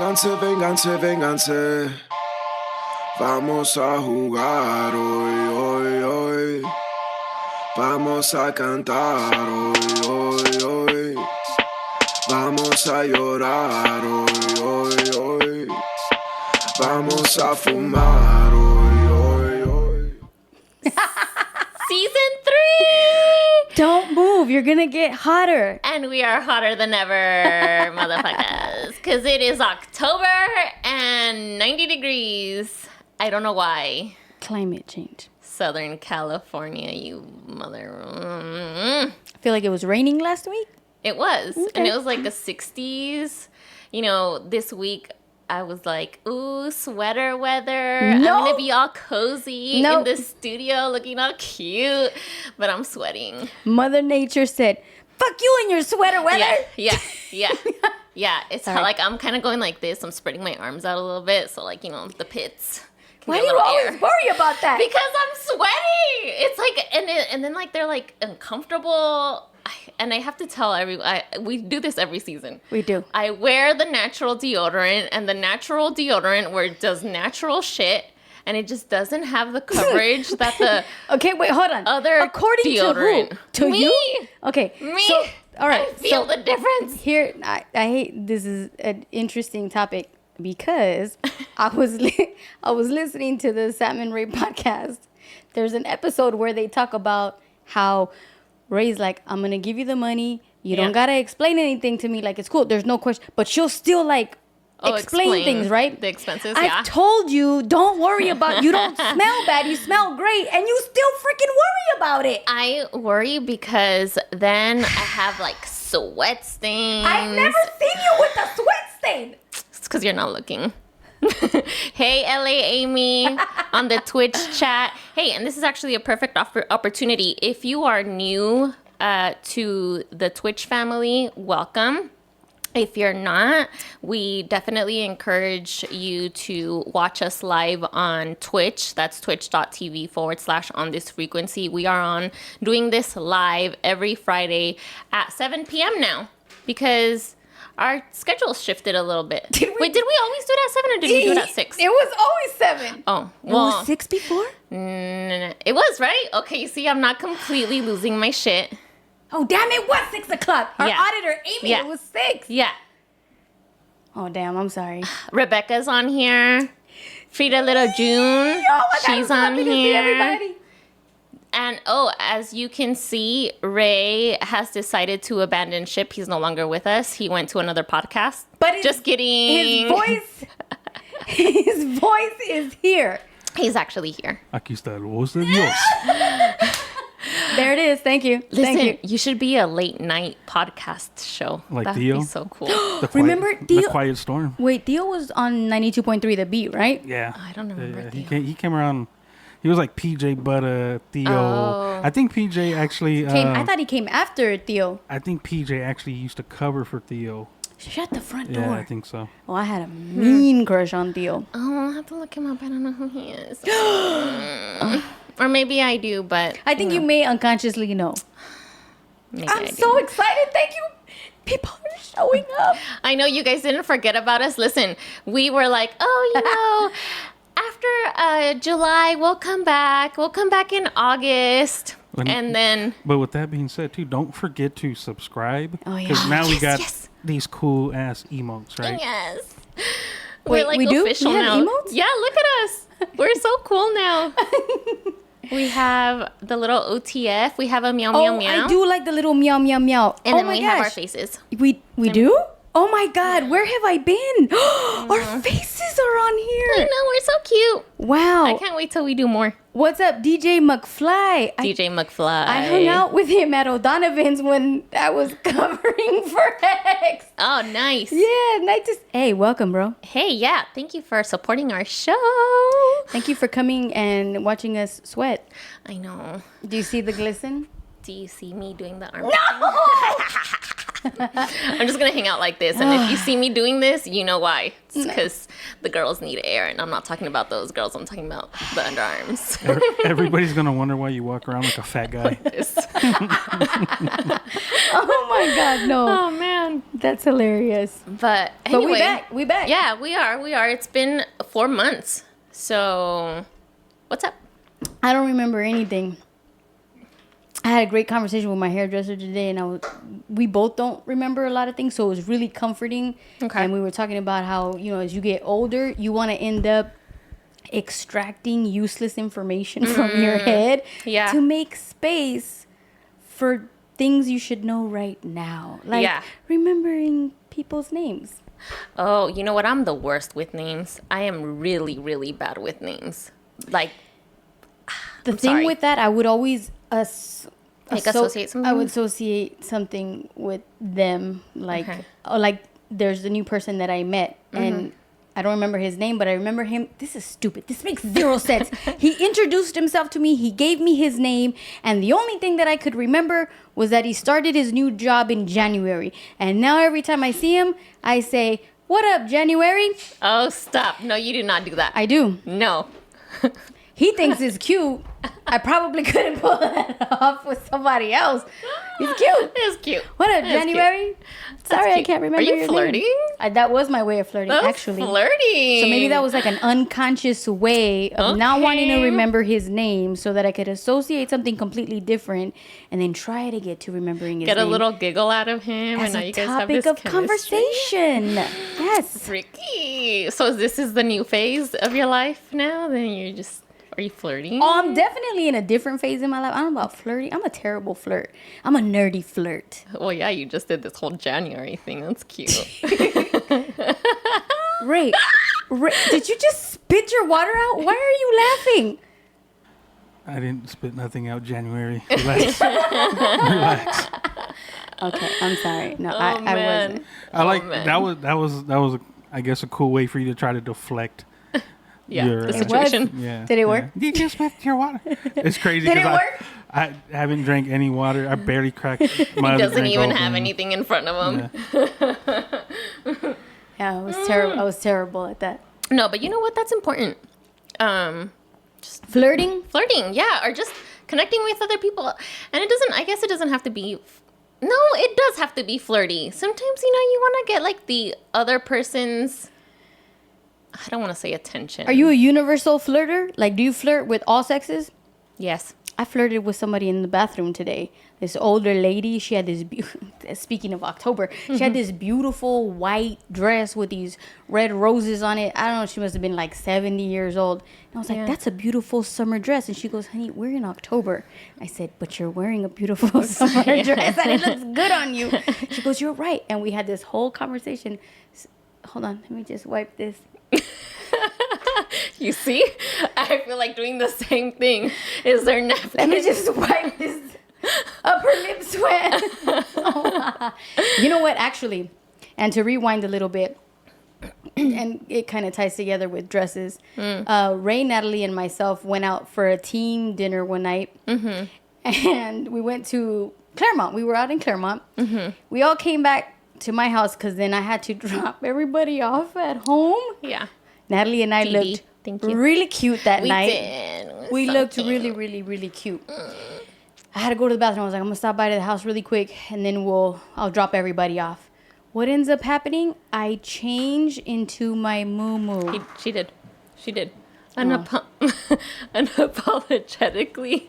Vénganse, vénganse, vénganse. Vamos a jugar hoy, hoy, hoy. Vamos a cantar hoy, hoy, hoy. Vamos a llorar hoy, hoy, hoy. Vamos a fumar hoy, hoy, hoy. Season 3! Don't move. You're going to get hotter. And we are hotter than ever, motherfuckers. Because it is October and 90 degrees. I don't know why. Climate change. Southern California, you mother... I feel like it was raining last week. It was. Okay. And it was like the 60s. You know, this week I was like, ooh, sweater weather. No. I'm going to be all cozy No. in the studio looking all cute. But I'm sweating. Mother Nature said, fuck you and your sweater weather. Yeah. Yeah. It's Sorry. like I'm kind of going like this. I'm spreading my arms out a little bit. So, like, you know, the pits. Why do you always worry about that? Because I'm sweaty. It's like, and then like they're like uncomfortable. And I have to tell everyone, we do this every season. We do. I wear the natural deodorant, and the natural deodorant does natural shit, and it just doesn't have the coverage that the Okay, wait, hold on. other According deodorant. to who? To Me. you? Okay. Me. So, all right. I feel the difference. Here, I hate, this is an interesting topic because I was listening to the Salmon Ray podcast. There's an episode where they talk about how Ray's like, I'm going to give you the money. You don't got to explain anything to me. Like, it's cool. There's no question. But she'll still, like, explain things, right? The expenses, I've told you, don't worry about, you don't smell bad. You smell great. And you still freaking worry about it. I worry because then I have, like, sweat stains. I've never seen you with a sweat stain. It's because you're not looking. Hey, LA Amy on the Twitch chat. Hey, and this is actually a perfect opportunity. If you are new to the Twitch family, welcome. If you're not, we definitely encourage you to watch us live on Twitch. That's twitch.tv/on this frequency. We are doing this live every Friday at 7 p.m. now because our schedule shifted a little bit. Wait, did we always do it at 7 or did we do it at 6? It was always 7. Oh, It well. was 6 before? No. It was, right? Okay, you see, I'm not completely losing my shit. Oh, damn, it was 6 o'clock. Our Yeah. auditor, Amy, Yeah. it was 6. Yeah. Oh, damn, I'm sorry. Rebecca's on here. Frida Little June. Oh, my God, She's I'm so on happy to see here. everybody. And as you can see, Ray has decided to abandon ship. He's no longer with us. He went to another podcast. But just kidding. His voice is here. He's actually here. Aquí está el voz de Dios. There it is. Thank you. Listen, Thank you. you should be a late night podcast show. Like That'd Dio? be so cool. Remember The Dio? Quiet Storm. Wait, Dio was on 92.3 The Beat, right? Yeah. I don't remember Yeah, Dio. he came around. He was like PJ Butter, Theo. Oh. I think PJ actually. I thought he came after Theo. I think PJ actually used to cover for Theo. Shut the front Yeah, door. I think so. Oh, I had a mean crush on Theo. Oh, I'll have to look him up. I don't know who he is. Or maybe I do, but... I think you may unconsciously know. maybe I I'm do. so excited. Thank you. People are showing up. I know you guys didn't forget about us. Listen, we were like, oh, after July, we'll come back. We'll come back in August. And then... But with that being said, too, don't forget to subscribe. Oh, yeah. Because now we Yes, got yes. these cool ass emotes, right? Yes. Wait, We're like we do? official We have now. emotes? Yeah, look at us. We're so cool now. We have the little OTF. We have a meow meow Oh, meow. I do like the little meow meow meow. And oh then my we gosh. have our faces. We do? Oh my God, where have I been? Our faces are on I here. know, we're so cute. Wow. I can't wait till we do more. What's up, DJ McFly? DJ McFly. I hung out with him at O'Donovan's when I was covering for X. Oh, nice. Yeah, nice to... Hey, welcome, bro. Hey, yeah. Thank you for supporting our show. Thank you for coming and watching us sweat. I know. Do you see the glisten? Do you see me doing the arm? No! I'm just gonna hang out like this, and if you see me doing this, you know why. It's because the girls need air, and I'm not talking about those girls. I'm talking about the underarms. Everybody's gonna wonder why you walk around like a fat guy. Oh my God, no. Oh man, That's hilarious. but anyway, we back. Yeah, we are. It's been 4 months. So, what's up? I don't remember anything. I had a great conversation with my hairdresser today, and we both don't remember a lot of things, so it was really comforting. Okay. And we were talking about how, as you get older, you want to end up extracting useless information from your head to make space for things you should know right now. Like remembering people's names. Oh, you know what? I'm the worst with names. I am really, really bad with names. Like, With that, I would always associate something. I would associate something with them, like like there's a new person that I met, and I don't remember his name, but I remember him. This is stupid. This makes zero sense. He introduced himself to me. He gave me his name, and the only thing that I could remember was that he started his new job in January. And now every time I see him, I say, "What up, January?" Oh, stop! No, you do not do that. I do. No. He thinks it's cute. I probably couldn't pull that off with somebody else. He's cute. It's cute. What up, It's January? cute. Sorry, That's I can't remember Are you your flirting? name. That was my way of flirting, That's actually. flirting. So maybe that was like an unconscious way of not wanting to Okay. remember his name so that I could associate something completely different and then try to get to remembering his Get name. a little giggle out of him, as and now a you guys have topic this of chemistry. conversation. Yes. Ricky. So this is the new phase of your life now? Then are you flirting? Oh, I'm definitely in a different phase in my life. I don't know about flirting. I'm a terrible flirt. I'm a nerdy flirt. Well, yeah, you just did this whole January thing. That's cute. Ray, did you just spit your water out? Why are you laughing? I didn't spit nothing out January. Relax. Relax. Okay, I'm sorry. No, Oh, I man. wasn't. I like man. that was I guess a cool way for you to try to deflect. Yeah, Your- the It was. situation. Yeah. Did it work? Yeah. Did you spit your water? It's crazy Did it because work? I haven't drank any water. I barely cracked my He other doesn't drink even open. have anything in front of him. Yeah. Yeah, I was terrible. I was terrible at that. No, but you know what? That's important. Flirting? Flirting, yeah, or just connecting with other people. And I guess it doesn't have to be, no, it does have to be flirty. Sometimes, you want to get like the other person's, I don't want to say attention. Are you a universal flirter? Like, do you flirt with all sexes? Yes. I flirted with somebody in the bathroom today. This older lady, she had this, speaking of October, she had this beautiful white dress with these red roses on it. I don't know, she must have been like 70 years old. And I was like, Yeah. that's a beautiful summer dress. And she goes, honey, we're in October. I said, but you're wearing a beautiful summer dress and it looks good on you. She goes, you're right. And we had this whole conversation. Hold on, let me just wipe this. You see? I feel like doing the same thing. Is there napkin? Let me just wipe this upper lip sweat. You know what, actually, and to rewind a little bit, and it kind of ties together with dresses. Ray, Natalie, and myself went out for a team dinner one night, and we went to Claremont. We were out in Claremont. We all came back to my house because then I had to drop everybody off at home. Yeah. Natalie and I Phoebe, looked thank you. really cute that We night. did. It was We so looked cute. really, really, really cute. I had to go to the bathroom. I was like, I'm gonna stop by to the house really quick, and then I'll drop everybody off. What ends up happening? I change into my moo-moo. She did. Unapologetically,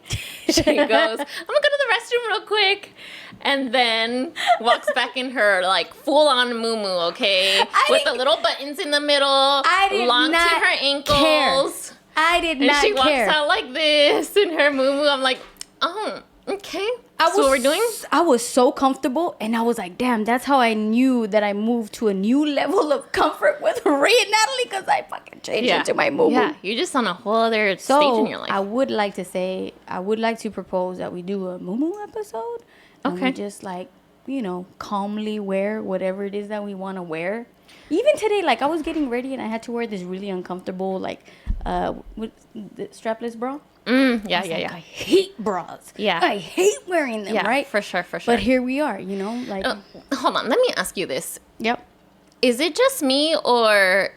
she goes, I'm gonna go to the restroom real quick, and then walks back in her like full on muumuu, okay, with the little buttons in the middle, long to her ankles. I did And not she walks care. out like this in her muumuu. I'm like, oh, okay. That's what we're doing. I was so comfortable, and I was like, damn, that's how I knew that I moved to a new level of comfort with Ray and Natalie, because I fucking changed into my moo-moo. Yeah, you're just on a whole other So stage in your life. I would like to propose that we do a moo-moo episode. And Okay. we just like, calmly wear whatever it is that we want to wear. Even today, like I was getting ready and I had to wear this really uncomfortable, like, the strapless bra. Yeah, It's yeah, like, yeah. I hate bras. Yeah. I hate wearing them, Yeah, right? for sure, for sure. But here we are, you know, like, Hold on, let me ask you this. yep. Is it just me, or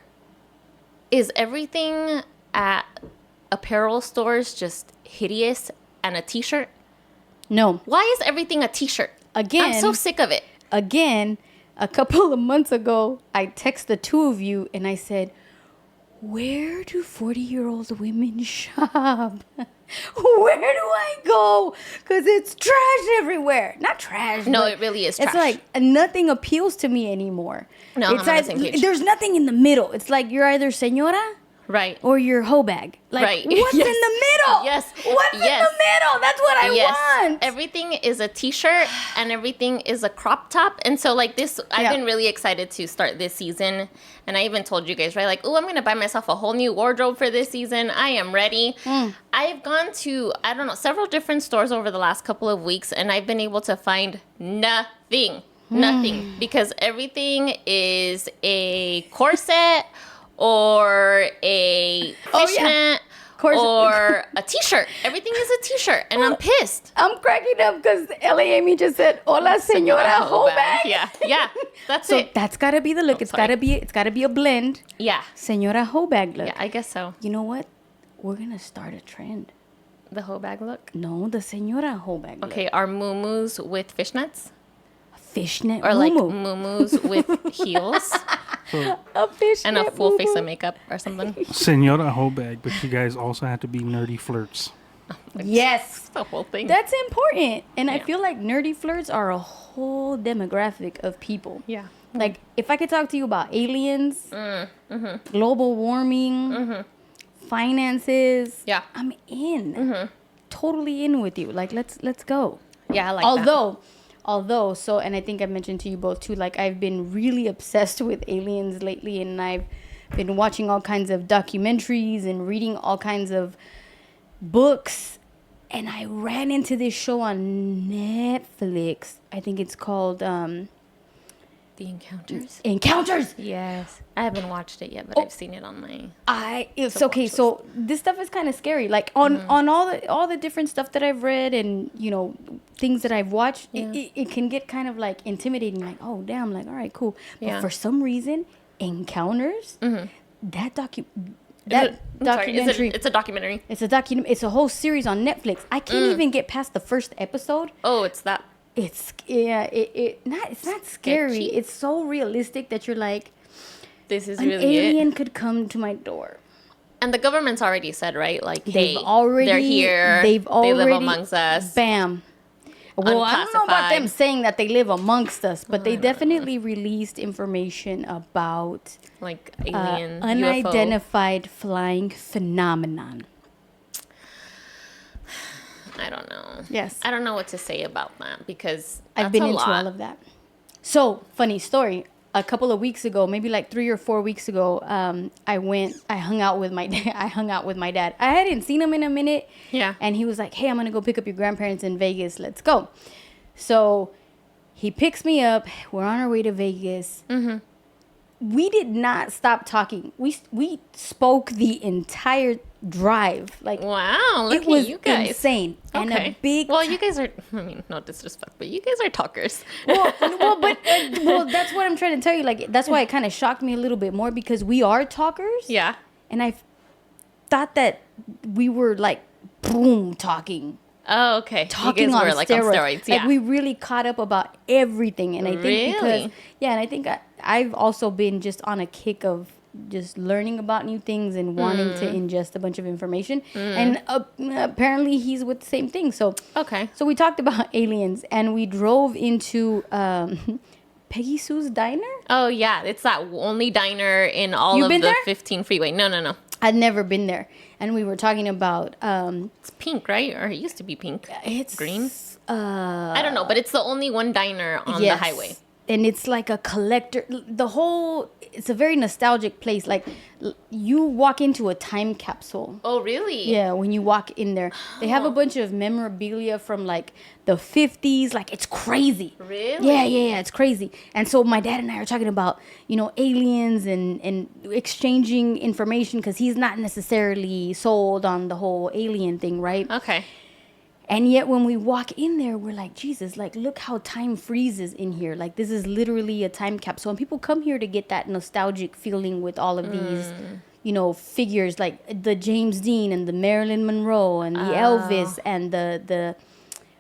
is everything at apparel stores just hideous and a t-shirt? No. Why is everything a t-shirt? Again. I'm so sick of it. Again, a couple of months ago, I texted the two of you and I said, where do 40-year-old women shop? Where do I go? Because it's trash everywhere. Not trash. No, but it really is trash. It's like nothing appeals to me anymore. No, it's I'm on like the same page. there's nothing in the middle. It's like you're either señora Right. or your hoe bag. Like, Right. what's Yes. in the middle? Yes. What's in Yes. the middle? That's what I want. Everything is a t-shirt and everything is a crop top. And so like this, I've Yeah. been really excited to start this season. And I even told you guys, right? Like, oh, I'm going to buy myself a whole new wardrobe for this season. I am ready. I've gone to, I don't know, several different stores over the last couple of weeks, and I've been able to find nothing. Nothing. Because everything is a corset or a fishnet. Corset. Or a t-shirt. Everything is a t-shirt, and I'm pissed. I'm cracking up because LA Amy just said, "Hola, señora hoe bag." Yeah, that's So it. that's gotta be the look. It's sorry. gotta be a blend. Yeah, Señora hoe bag look. yeah, I guess so. You know what? We're gonna start a trend. The hoe bag look. No, the señora hoe bag look. Okay, are muumuus with fishnets? Fishnet Or like muumuu. muumuus with heels A fishnet and a full face muumuu. of makeup or something? Senora hoe bag, but you guys also have to be nerdy flirts. Yes, The whole thing. that's important. And I Yeah. feel like nerdy flirts are a whole demographic of people. Yeah. Like, if I could talk to you about aliens, global warming, finances, Yeah. I'm in. Totally in with you. Like, let's go. Yeah, I like that. Although, so, and I think I mentioned to you both too, like, I've been really obsessed with aliens lately, and I've been watching all kinds of documentaries and reading all kinds of books, and I ran into this show on Netflix. I think it's called The Encounters. Encounters. Yes. I haven't watched it yet, but I've seen it on my... It's So okay. watch So this stuff is kind of scary. Like on all the different stuff that I've read and things that I've watched, it can get kind of like intimidating. Like, oh damn, like all right, cool. But Yeah. for some reason, Encounters, that Sorry, documentary. it's a documentary. It's a whole series on Netflix. I can't even get past the first episode. Oh, it's that. It's not scary. Sketchy? It's so realistic that you're like, This is an really it. alien could come to my door. And the government's already said, right? Like, hey, They're here. They live amongst us. Bam. Well, I don't know about them Unclassified. saying that they live amongst us, but they definitely released information about Like alien, UFO. unidentified flying phenomenon. I don't know. Yes. I don't know what to say about that because I've that's been a into lot. all of that. So, funny story. A couple of weeks ago, maybe like 3 or 4 weeks ago, I hung out with my dad. I hadn't seen him in a minute. Yeah. And he was like, hey, I'm going to go pick up your grandparents in Vegas. Let's go. So he picks me up. We're on our way to Vegas. Mm-hmm. We did not stop talking. We spoke the entire drive. Like, Wow, look it was at you guys. insane. And Okay. a big Well, you guys are, I mean, no disrespect, but you guys are talkers. well, that's what I'm trying to tell you. Like, that's why it kind of shocked me a little bit more because we are talkers. Yeah. And I thought that we were like, boom, talking Oh, okay. you you guys on were like steroids. on steroids. Yeah. Like, we really caught up about everything. And I think Really? and I think I've also been just on a kick of just learning about new things and wanting to ingest a bunch of information. And apparently he's with the same thing. So Okay. So we talked about aliens and we drove into Peggy Sue's Diner. Oh, yeah. It's that only diner in all You've of been the there? 15 freeway. No. I'd never been there. And we were talking about It's pink, right? Or it used to be pink. it's Green? I don't know, but it's the only one diner on the highway. and it's like a collector. It's a very nostalgic place. Like you walk into a time capsule. Oh, really? Yeah, when you walk in there, they have a bunch of memorabilia from like the 50s. Like it's crazy. Really? Yeah, it's crazy. And so my dad and I are talking about, aliens and exchanging information because he's not necessarily sold on the whole alien thing, right? Okay. And yet when we walk in there, we're like, Jesus, like, look how time freezes in here. Like, this is literally a time capsule. And people come here to get that nostalgic feeling with all of these, figures like the James Dean and the Marilyn Monroe and the Elvis and the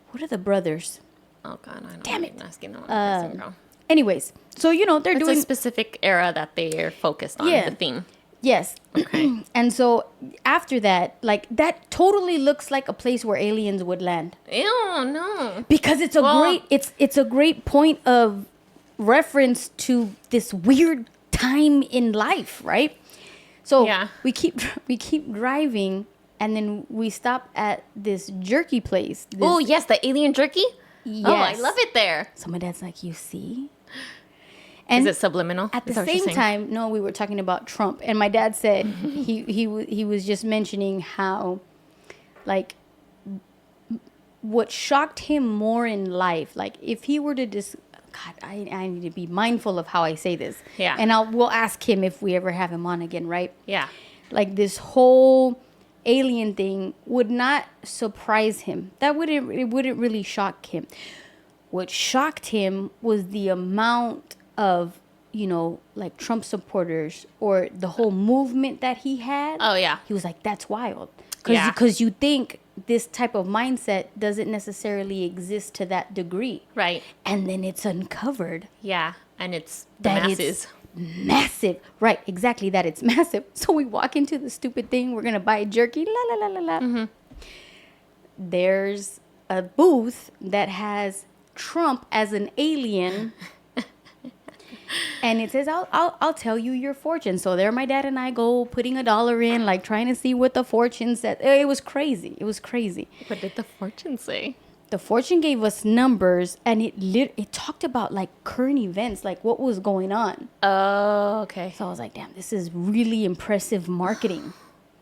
what are the brothers? Oh, God, I know. Damn it. I'm asking the wrong person, girl. Anyways, so, they're It's doing... a specific era that they are focused on, Yeah. the theme. Yes. Okay. And so after that, like, that totally looks like a place where aliens would land. Ew, no. Because it's a great point of reference to this weird time in life, right? So Yeah. we keep driving, and then we stop at this jerky place. Oh, yes, the alien jerky? Yes. Oh, I love it there. So my dad's like, you see? Is it subliminal? At the Is that what you're same saying? time, no, we were talking about Trump, and my dad said he was just mentioning how, like, what shocked him more in life, like if he were to God, I need to be mindful of how I say this. Yeah. And we'll ask him if we ever have him on again, right? Yeah. Like this whole alien thing would not surprise him. It wouldn't really shock him. What shocked him was the amount of, like Trump supporters or the whole movement that he had. Oh, yeah. He was like, that's wild. Yeah. Because you think this type of mindset doesn't necessarily exist to that degree. Right. And then it's uncovered. Yeah. And it's the That masses. it's massive. Right, exactly, that it's massive. So we walk into the stupid thing. We're going to buy jerky. La, la, la, la, la. Mm-hmm. There's a booth that has Trump as an alien. And it says, I'll tell you your fortune. So there my dad and I go putting $1 in, like trying to see what the fortune said. It was crazy. What did the fortune say? The fortune gave us numbers, and it talked about like current events, like what was going on. Oh, okay. So I was like, damn, this is really impressive marketing.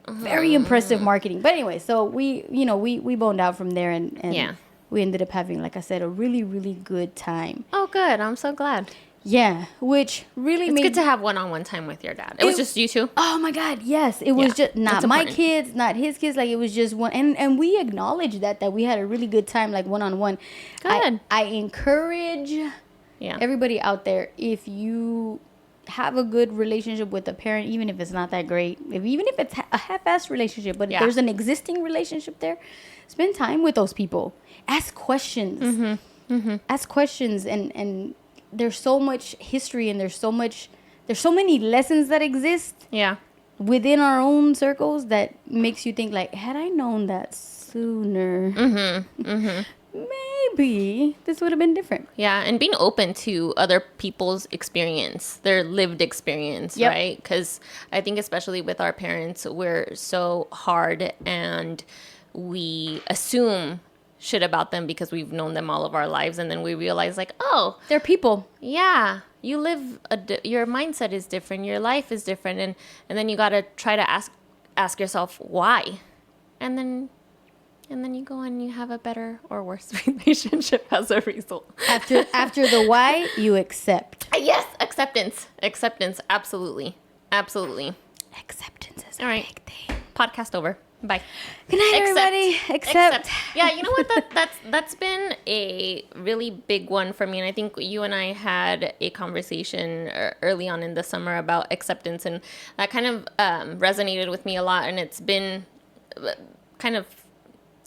Very impressive marketing. But anyway, so we boned out from there, and Yeah. we ended up having, like I said, a really, really good time. Oh, good. I'm so glad. Yeah, which really It's made... good to have one-on-one time with your dad. It was just you two? Oh my God, yes. It was Yeah, just not that's my important. kids, not his kids. Like, it was just one. And we acknowledged that we had a really good time, like one-on-one. Good. I encourage Yeah. everybody out there, if you have a good relationship with a parent, even if it's not that great, even if it's a half-assed relationship, but Yeah. there's an existing relationship there, spend time with those people. Ask questions. Ask questions, and there's so much history, and there's so many lessons that exist Yeah. within our own circles that makes you think, like, had I known that sooner, maybe this would have been different. Yeah, and being open to other people's experience, their lived experience, Yep. right? Because I think especially with our parents, we're so hard and we assume shit about them because we've known them all of our lives, and then we realize, like, oh, They're people. yeah, you live your mindset is different, your life is different, and then you got to try to ask yourself why, and then you go and you have a better or worse relationship as a result. After the why, you accept. Yes, acceptance, absolutely. Acceptance is All a right. big thing. Podcast over. Bye. Good night, everybody. Accept. Yeah, you know what? That's been a really big one for me, and I think you and I had a conversation early on in the summer about acceptance, and that kind of resonated with me a lot, and it's been kind of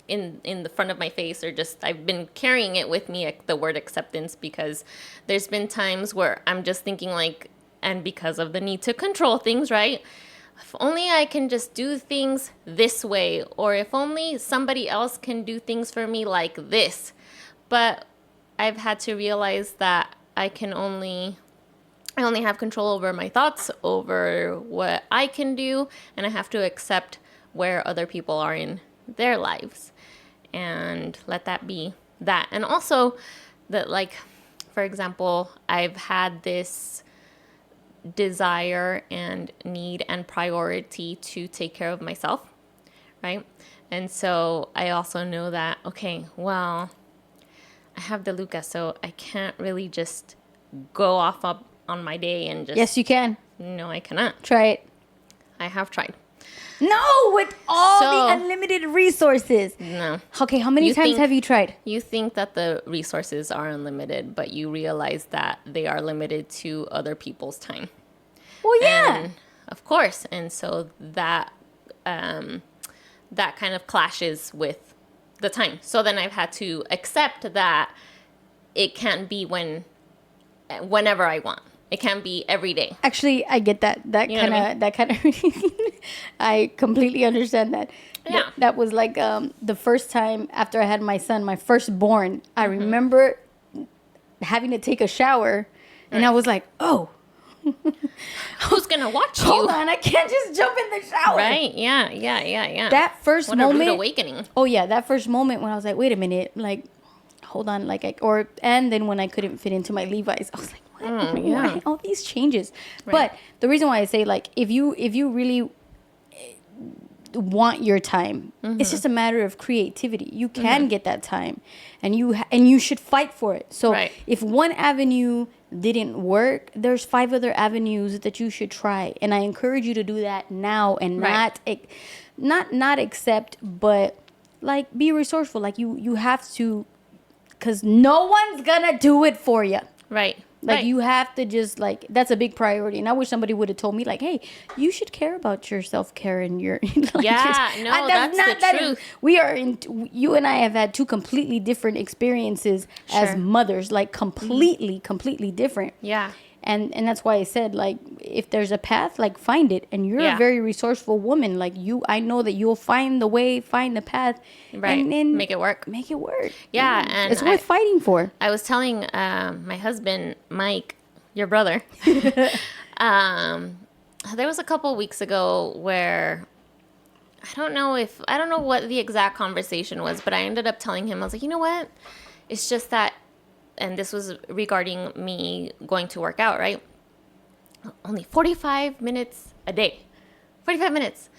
in the front of my face, or just I've been carrying it with me, the word acceptance, because there's been times where I'm just thinking, like, and because of the need to control things, right? If only I can just do things this way, or if only somebody else can do things for me like this. But I've had to realize that I only have control over my thoughts, over what I can do, and I have to accept where other people are in their lives and let that be that. And also that, like, for example, I've had this desire and need and priority to take care of myself, right? And so I also know that, okay, well, I have DeLuca, so I can't really just go off up on my day and just... Yes, you can. No, I cannot. Try it. I have tried. No, with all So- the unlimited resources. No. Okay, how many You times think- have you tried? You think that the resources are unlimited, but you realize that they are limited to other people's time. Well, yeah. And of course. And so that that kind of clashes with the time. So then I've had to accept that it can't be whenever I want. It can't be every day. Actually, I get that. You know what I That kind of. I completely understand that. Yeah. That was like the first time after I had my son, my firstborn. I Mm-hmm. remember having to take a shower, and I was like, "Oh, Who's gonna watch you? hold on! I can't just jump in the shower." Right? Yeah. That first What a moment. rude awakening. Oh yeah, that first moment when I was like, "Wait a minute!" Like, hold on, like and then when I couldn't fit into my Levi's, I was like, what? yeah. Why all these changes? Right. But the reason why I say, like, if you really want your time, it's just a matter of creativity. You can get that time, and you should fight for it. So Right. if one avenue didn't work, there's 5 other avenues that you should try, and I encourage you to do that now and Right. not accept, but like be resourceful. Like you have to, because no one's gonna do it for you. Right. Like right. you have to just like, that's a big priority. And I wish somebody would have told me like, hey, you should care about your self-care and your like, Yeah, no, that's the that truth. we are in, you and I have had 2 completely different experiences as Sure. mothers, like completely different. Yeah. And that's why I said, like, if there's a path, like, find it. And you're Yeah. a very resourceful woman. Like, I know that you'll find the way, find the path. Right. And Make it work. Make it work. Yeah, and it's worth fighting for. I was telling my husband, Mike, your brother, there was a couple weeks ago where I don't know what the exact conversation was, but I ended up telling him, I was like, you know what? It's just that, and this was regarding me going to work out, right? Only 45 minutes a day. 45 minutes.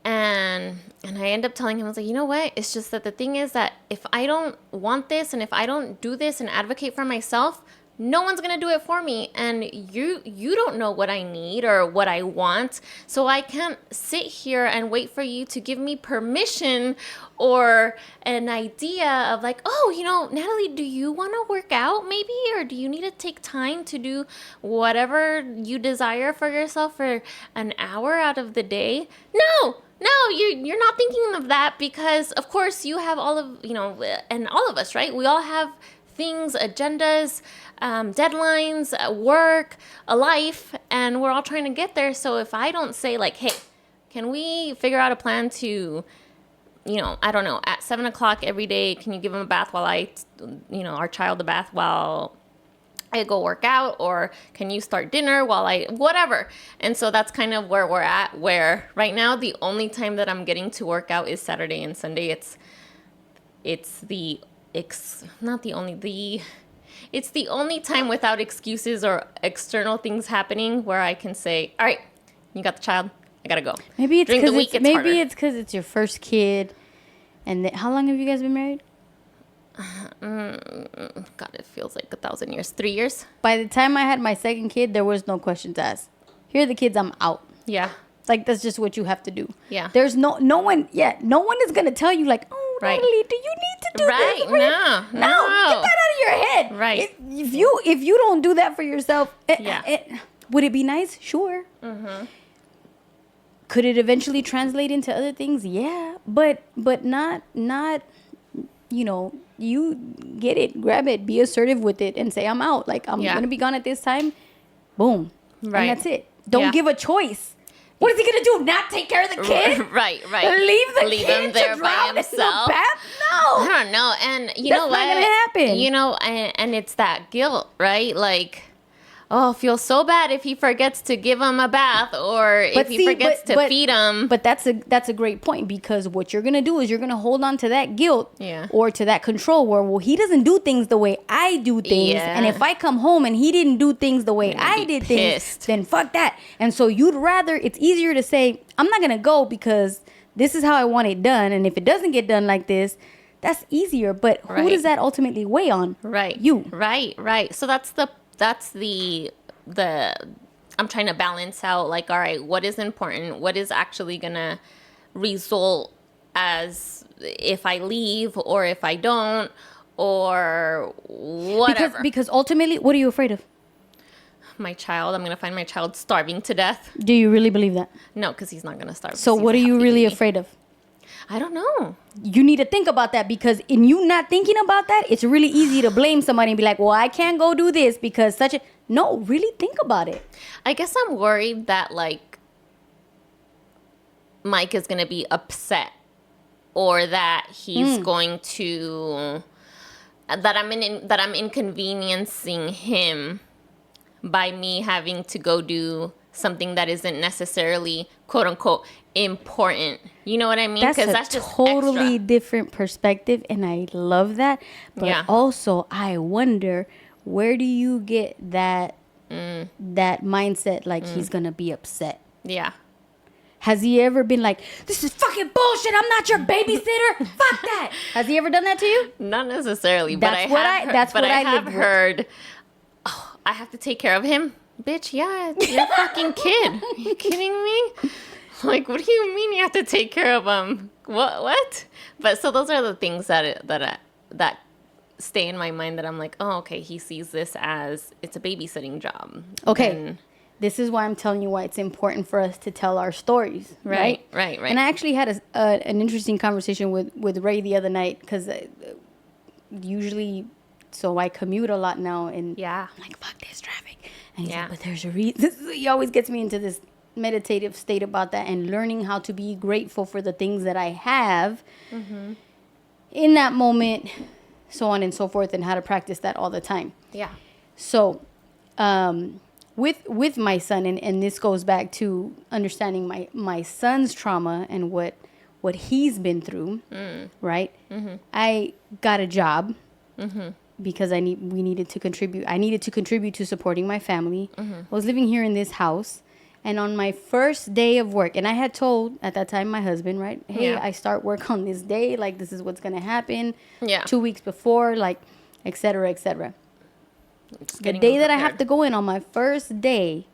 And I end up telling him, I was like, you know what? It's just that the thing is that if I don't want this and if I don't do this and advocate for myself, no one's going to do it for me. And you don't know what I need or what I want. So I can't sit here and wait for you to give me permission or an idea of like, oh, you know, Natalie, do you want to work out maybe? Or do you need to take time to do whatever you desire for yourself for an hour out of the day? No, you're not thinking of that because, of course, you have all of, you know, and all of us, right? We all have things, agendas, deadlines, work, a life, and we're all trying to get there. So if I don't say like, hey, can we figure out a plan to, you know, I don't know, at 7 o'clock every day, can you give him a bath while our child a bath while I go work out, or can you start dinner while whatever. And so that's kind of where we're at, where right now the only time that I'm getting to work out is Saturday and Sunday. It's the only time without excuses or external things happening where I can say, all right, you got the child, I gotta go. Maybe it's During the week, because it's harder. it's because it's your first kid. And how long have you guys been married? God, it feels like 1,000 years. 3 years? By the time I had my second kid, there was no questions asked. Here are the kids, I'm out. Yeah. Like, that's just what you have to do. Yeah. There's no one is going to tell you, like, oh, Right. Natalie, do you need to do Right. this? No. Get that out of your head. Right. If you don't do that for yourself, Yeah. would it be nice? Sure. Mm-hmm. Could it eventually translate into other things? Yeah. But not, you know, you get it, grab it, be assertive with it, and say, I'm out. Like, I'm Yeah. going to be gone at this time. Boom. Right. And that's it. Don't Yeah. give a choice. What is he going to do? Not take care of the kid? Right. Leave him kid there to by drown himself. in the bath? No. I don't know. And you That's know not what? gonna happen. You know, and it's that guilt, right? Like, oh, feel so bad if he forgets to give him a bath or if he forgets to feed him. But that's a great point, because what you're gonna do is you're gonna hold on to that guilt or to that control where, well, he doesn't do things the way I do things, and if I come home and he didn't do things the way I did things, then fuck that. And so it's easier to say, I'm not gonna go because this is how I want it done, and if it doesn't get done like this, that's easier. But who does that ultimately weigh on? Right. You. Right. So that's the I'm trying to balance out, like, all right, what is important? What is actually gonna result as if I leave or if I don't or whatever? Because ultimately, what are you afraid of? My child. I'm gonna find my child starving to death. Do you really believe that? No, because he's not gonna starve. So what are you really afraid of? I don't know. You need to think about that, because in you not thinking about that, it's really easy to blame somebody and be like, well, I can't go do this because such a... No, really think about it. I guess I'm worried that, like, Mike is going to be upset, or that he's going to... that I'm inconveniencing him by me having to go do something that isn't necessarily, quote unquote, important. You know what I mean? That's just totally extra. Different perspective, and I love that. But also, I wonder, where do you get that mindset, like he's gonna be upset? Yeah. Has he ever been like, this is fucking bullshit, I'm not your babysitter? Fuck that. Has he ever done that to you? Not necessarily, That's but what I have lived heard. Oh, I have to take care of him. Bitch, yeah, you're a fucking kid. Are you kidding me? Like, what do you mean you have to take care of him? What? But so those are the things that stay in my mind, that I'm like, oh, okay, he sees this as it's a babysitting job. Okay. This is why I'm telling you why it's important for us to tell our stories. Right. And I actually had an interesting conversation with Ray the other night, because usually, so I commute a lot now, and I'm like, fuck this traffic. And he's like, but there's a reason. He always gets me into this meditative state about that, and learning how to be grateful for the things that I have in that moment, so on and so forth, and how to practice that all the time. Yeah. So, with my son, and this goes back to understanding my son's trauma and what he's been through, right? I got a job because we needed to contribute. I needed to contribute to supporting my family. I was living here in this house, and on my first day of work, and I had told at that time my husband, right, hey, I start work on this day, like this is what's gonna happen. 2 weeks before, like, et cetera, et cetera. The day that I have to go in on my first day,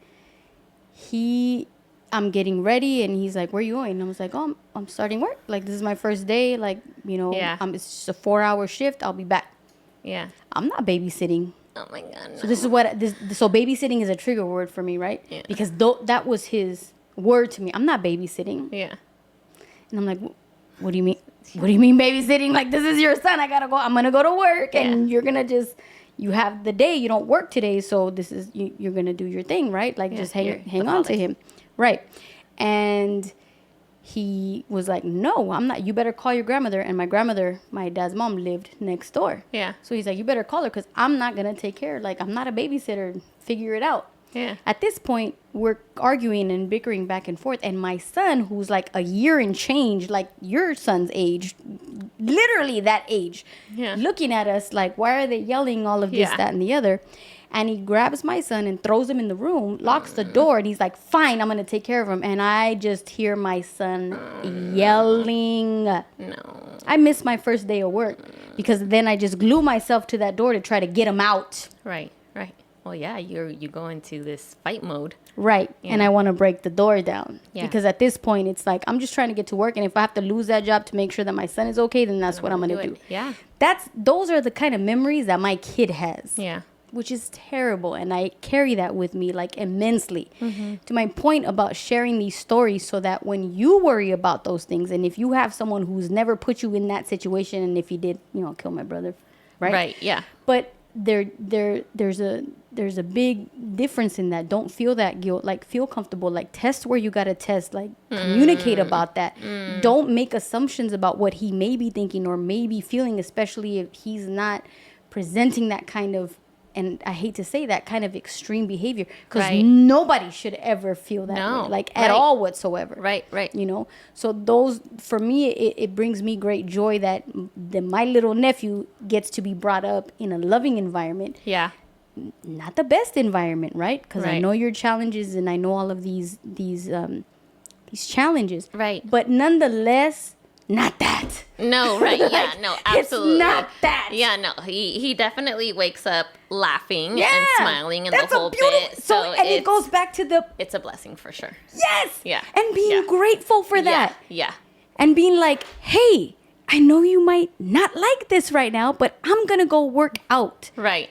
I'm getting ready, and he's like, where are you going? And I was like, oh, I'm starting work. Like, this is my first day. Like, it's just a 4-hour shift. I'll be back. Yeah. I'm not babysitting. Oh my God. No. So this is so babysitting is a trigger word for me, right? Yeah. Because that was his word to me. I'm not babysitting. Yeah. And I'm like, what do you mean? What do you mean babysitting? Like, this is your son. I'm going to go to work, and you're going to just... You have the day, you don't work today, so this is you're gonna do your thing, right? Like, just hang on to him, right? And he was like, "No, I'm not. You better call your grandmother." And my grandmother, my dad's mom, lived next door. Yeah. So he's like, "You better call her, because I'm not gonna take care. Like, I'm not a babysitter. Figure it out." Yeah. At this point, we're arguing and bickering back and forth, and my son, who's like a year and change, like your son's age, literally that age, looking at us like, why are they yelling all of this, that, and the other? And he grabs my son and throws him in the room, locks the door, and he's like, fine, I'm going to take care of him. And I just hear my son yelling. No. I missed my first day of work, because then I just glue myself to that door to try to get him out. Right. Well, yeah, you go into this fight mode. Right. Yeah. And I want to break the door down. Yeah. Because at this point, it's like, I'm just trying to get to work. And if I have to lose that job to make sure that my son is okay, then that's what I'm going to do. Yeah. Those are the kind of memories that my kid has. Yeah. Which is terrible. And I carry that with me, like, immensely. To my point about sharing these stories, so that when you worry about those things, and if you have someone who's never put you in that situation, and if he did, kill my brother. Right. Right. Yeah. But there's a big difference in that. Don't feel that guilt. Like, feel comfortable. Like, test where you gotta test. Like, communicate about that. Don't make assumptions about what he may be thinking or may be feeling, especially if he's not presenting that kind of and I hate to say that, kind of extreme behavior, because Right. nobody should ever feel that No, way, like at right. all whatsoever. Right, right. You know, so those, for me, it brings me great joy that my little nephew gets to be brought up in a loving environment, Yeah. not the best environment, right? Because I Right. know your challenges, and I know all of these challenges, Right. but nonetheless, not that. No, right. Yeah, Like, no, it's absolutely. not that. Yeah, no. He definitely wakes up laughing Yeah, and smiling and that's the a whole beautiful. bit. So, and it it's- goes back to the It's a blessing for sure. yes, Yeah, and being yeah. grateful for that, Yeah. and being like, hey, I know you might not like this right now, but I'm gonna go work out. Right.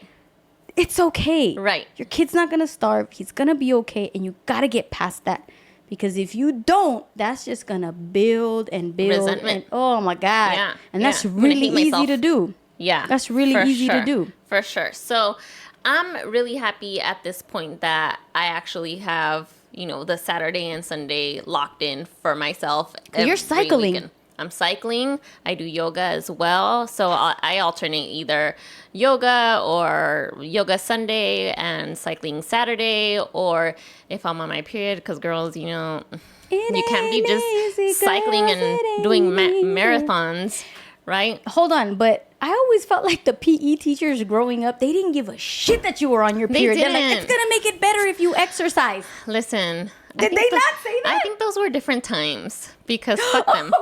It's okay. Right. Your kid's not gonna starve. He's gonna be okay, and you gotta get past that. Because if you don't, that's just gonna build and build. Resentment. And oh my God. Yeah, And that's yeah. I'm gonna really hate easy myself. to do. Yeah. That's really for easy to sure. do. For sure. So I'm really happy at this point that I actually have, the Saturday and Sunday locked in for myself. You're every cycling. weekend. I'm cycling. I do yoga as well. So I alternate either yoga or yoga Sunday and cycling Saturday, or if I'm on my period, because girls, you can't be just cycling and doing marathons, right? Hold on, but I always felt like the PE teachers growing up, they didn't give a shit that you were on your They period. They're like, didn't. it's gonna make it better if you exercise. Listen. Did they not say that? I think those were different times because fuck them.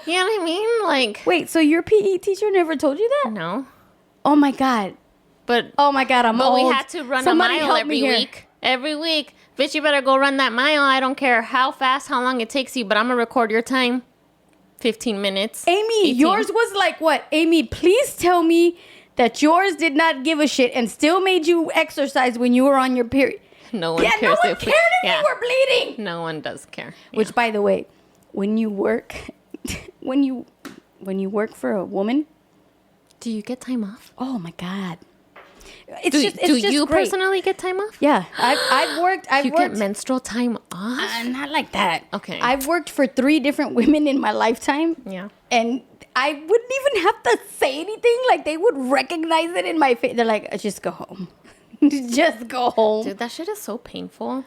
You know what I mean? Like, Wait, so your PE teacher never told you that? no. Oh my God. But Oh my God, I'm but old. we had to run Somebody a mile help every me here. week. Every week. Bitch, you better go run that mile. I don't care how fast, how long it takes you, but I'm going to record your time. 15 minutes. Amy, 18. yours was like what? Amy, please tell me that yours did not give a shit and still made you exercise when you were on your period. No one Yeah, cares no one cared if yeah. you were bleeding. No one does care. Which, by the way, when you work, when you work for a woman, Do you get time off? oh my God, it's Do just you great. personally get time off? Yeah, I've worked. You get menstrual time off? Not like that. Okay. I've worked for 3 different women in my lifetime. Yeah. And I wouldn't even have to say anything. Like, they would recognize it in my face. They're like, just go home. Just go home. Dude, that shit is so painful.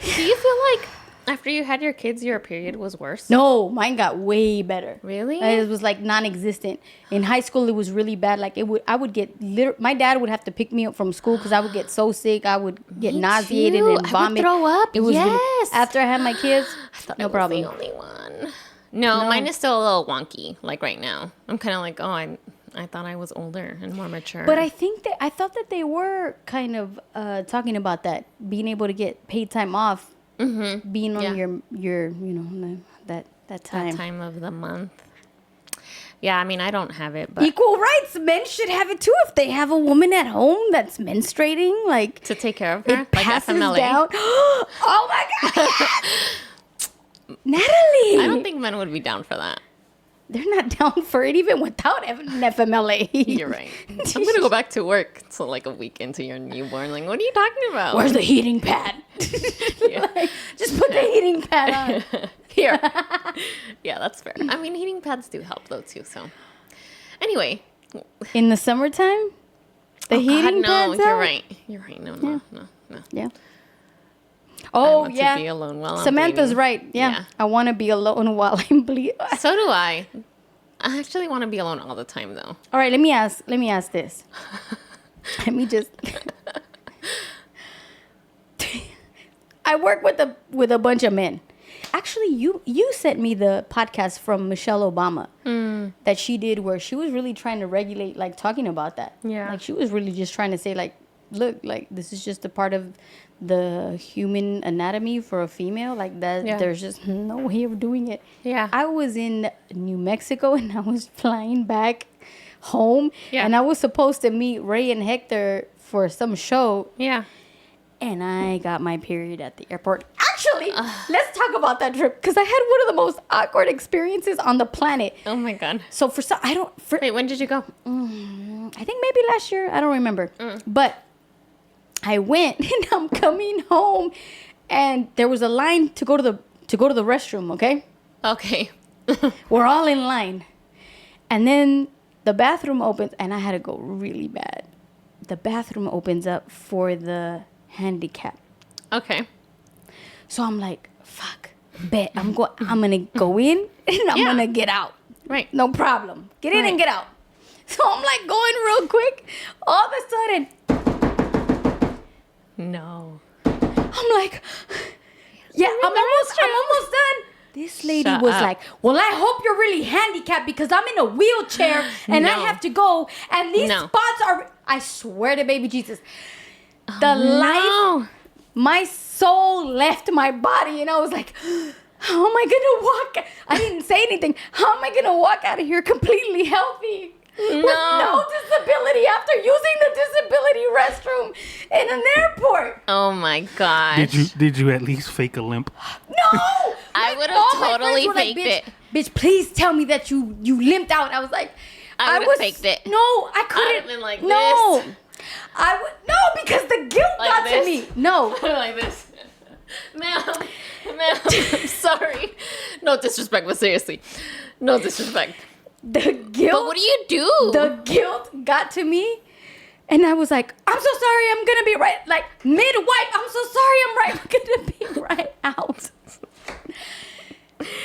Do you feel like after you had your kids, your period was worse? No, mine got way better. Really? It was like non-existent. In high school, it was really bad. Like, I would get my dad would have to pick me up from school because I would get so sick. I would get Me nauseated too. and I would vomit. throw up. It was really, Yes. after I had my kids. I thought No I was problem. the only one. No, mine is still a little wonky. Like right now, I'm kind of like, I thought I was older and more mature. But I thought that they were kind of talking about that, being able to get paid time off, being on Yeah. your that time. that time of the month. Yeah, I mean, I don't have it, but Equal rights. Men should have it too. If they have a woman at home that's menstruating, like to take care of her, it like passes FMLA. down. Oh my God, Natalie! I don't think men would be down for that. they're not down for it even without an FMLA. You're right. I'm gonna go back to work. So like a week into your newborn, like, what are you talking about? Where's the heating pad? Like, just put the heating pad on. Here? Yeah, that's fair. I mean, heating pads do help though too. So anyway, In the summertime, the heating no, pads you're out? right. You're right. No. Yeah. I Oh want yeah. to be alone while I'm Samantha's bleeding. right. Yeah. Yeah. I want to be alone while I'm bleeding. So do I. I actually want to be alone all the time though. All right. Let me ask this. Let me just. I work with a bunch of men. Actually, you sent me the podcast from Michelle Obama that she did where she was really trying to regulate, like talking about that. Yeah. Like she was really just trying to say like, look, like this is just a part of the human anatomy for a female. Like that, Yeah. there's just no way of doing it. Yeah. I was in New Mexico and I was flying back home. Yeah. And I was supposed to meet Ray and Hector for some show. Yeah. And I got my period at the airport. Actually, let's talk about that trip because I had one of the most awkward experiences on the planet. Oh my god. So for some, Wait, when did you go? I think maybe last year. I don't remember. But I went and I'm coming home, and there was a line to go to the restroom. Okay, Okay. we're all in line, and then the bathroom opens, and I had to go really bad. the bathroom opens up for the handicap. Okay. So I'm like, fuck, bet I'm gonna go in and I'm gonna get out. Right. No problem. Get in and get out. So I'm like going real quick. All of a sudden, No. I'm like, yeah, I'm almost done. This lady Shut was up. like, well, I hope you're really handicapped because I'm in a wheelchair and I No. have to go. And these No. spots are, I swear to baby Jesus, the life, No. my soul left my body. And I was like, how am I going to walk? I didn't say anything. How am I going to walk out of here completely healthy? With no disability after using the disability restroom in an airport. Oh my gosh. Did you at least fake a limp? No! I would all have my totally friends were like, faked it. Bitch, please tell me that you limped out. I was like, I would've faked it. No, I couldn't. I'd have been like no. this. I would no because the guilt Like got this? to me. No. Like this. Ma'am, I'm sorry. No disrespect, but seriously. No disrespect. The guilt. But what do you do? The guilt got to me. And I was like, I'm so sorry, I'm gonna be right, like mid-wipe, I'm so sorry, I'm gonna be right out.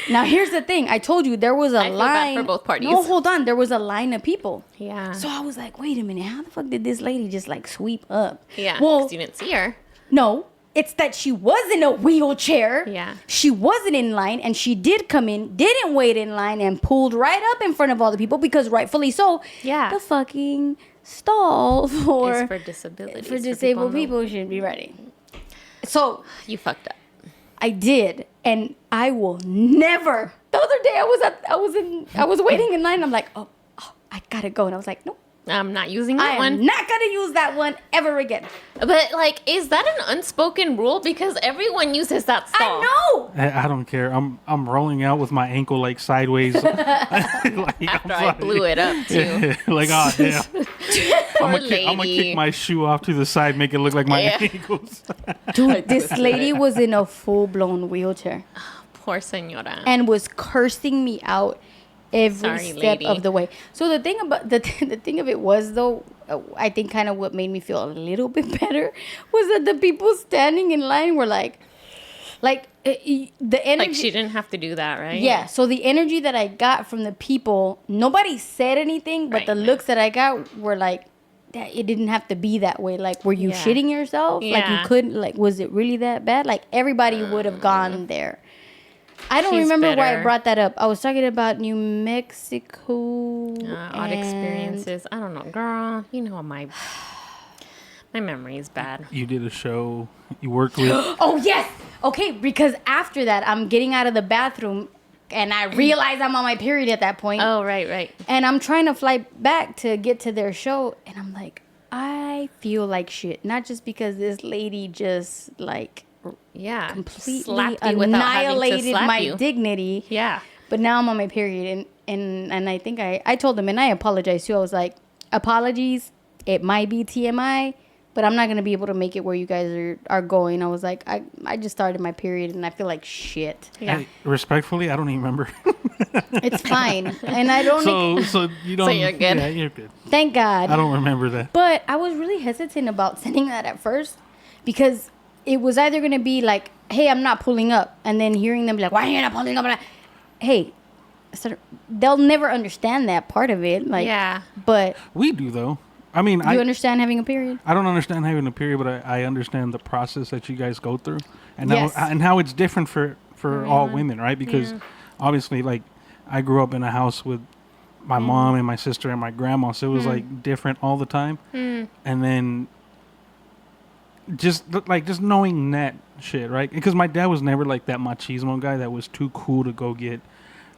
Now here's the thing, I told you there was a I feel bad line. for both parties. No, hold on, there was a line of people. Yeah. So I was like, wait a minute, how the fuck did this lady just like sweep up? Yeah, Well, because you didn't see her. no, it's that she was in a wheelchair. Yeah. She wasn't in line and she did come in, didn't wait in line and pulled right up in front of all the people because rightfully so. Yeah. The fucking stall for It's for disabilities. for disabled people should be ready. So You fucked up. I did, and I will never. The other day I was waiting in line. I'm like, oh, I gotta go, and I was like, nope, I'm not using I that am one. not gonna use that one ever again. But like, is that an unspoken rule? Because everyone uses that stall. I know. I don't care. I'm rolling out with my ankle like sideways. like, After I blew it up too. like, oh damn. Poor I'm gonna lady. kick my shoe off to the side, make it look like my Yeah. ankles. Dude, this lady was in a full-blown wheelchair Poor señora. and was cursing me out every Sorry, step lady. of the way. So the thing about the thing of it was though, I think kind of what made me feel a little bit better was that the people standing in line were like the energy. Like she didn't have to do that, right? Yeah, so the energy that I got from the people, nobody said anything, but Right. the looks that I got were like, that it didn't have to be that way. Like, were you Yeah. shitting yourself? Like, Yeah. you couldn't, like, was it really that bad? Like, everybody would have gone there. I don't She's remember why I bitter. brought that up. I was talking about New Mexico. Odd and- experiences. I don't know, girl. You know my memory is bad. You did a show. You worked with. Oh, yes. Okay, because after that, I'm getting out of the bathroom, and I realize I'm on my period at that point. Oh, right. And I'm trying to fly back to get to their show. And I'm like, I feel like shit. Not just because this lady just like Yeah. completely Slapped you without having to annihilated slap my you. dignity. Yeah. But now I'm on my period. And I think I told them, and I apologized too. I was like, apologies. It might be TMI, but I'm not going to be able to make it where you guys are going. I was like, I just started my period and I feel like shit. Yeah. Hey, respectfully, I don't even remember. It's fine. And I don't, so you don't. you're good? Yeah, you're good. thank God. I don't remember that. But I was really hesitant about sending that at first because it was either going to be like, hey, I'm not pulling up. And then hearing them be like, why are you not pulling up? And hey, they'll never understand that part of it. Like, Yeah. But We do though. I mean, you understand having a period? I don't understand having a period, but I understand the process that you guys go through, and Yes. how it's different for all women, right? Because obviously, like, I grew up in a house with my mom and my sister and my grandma, so it was like different all the time. And then just knowing that shit, right? Because my dad was never like that machismo guy that was too cool to go get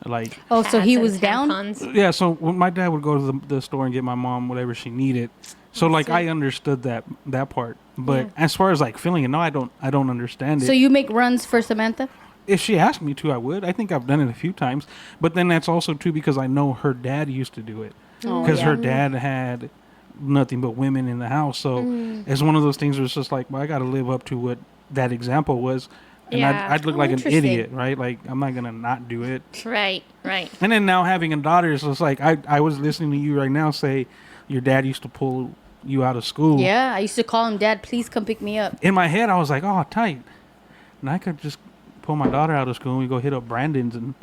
like. Oh, so Pads he and was down? tampons. Yeah, so when my dad would go to the store and get my mom whatever she needed, so like I understood that part. But as far as like feeling it, no, I don't understand it. So you make runs for Samantha? If she asked me to, I would. I think I've done it a few times. But then that's also too because I know her dad used to do it Oh, because yeah. her dad had nothing but women in the house. So it's one of those things where it's just like, well, I got to live up to what that example was. And Yeah. I'd look Oh, like an interesting. idiot, right? Like, I'm not going to not do it. Right. And then now having a daughter, so it's like I was listening to you right now say your dad used to pull you out of school. Yeah, I used to call him, Dad, please come pick me up. In my head, I was like, oh, tight. And I could just pull my daughter out of school and we go hit up Brandon's and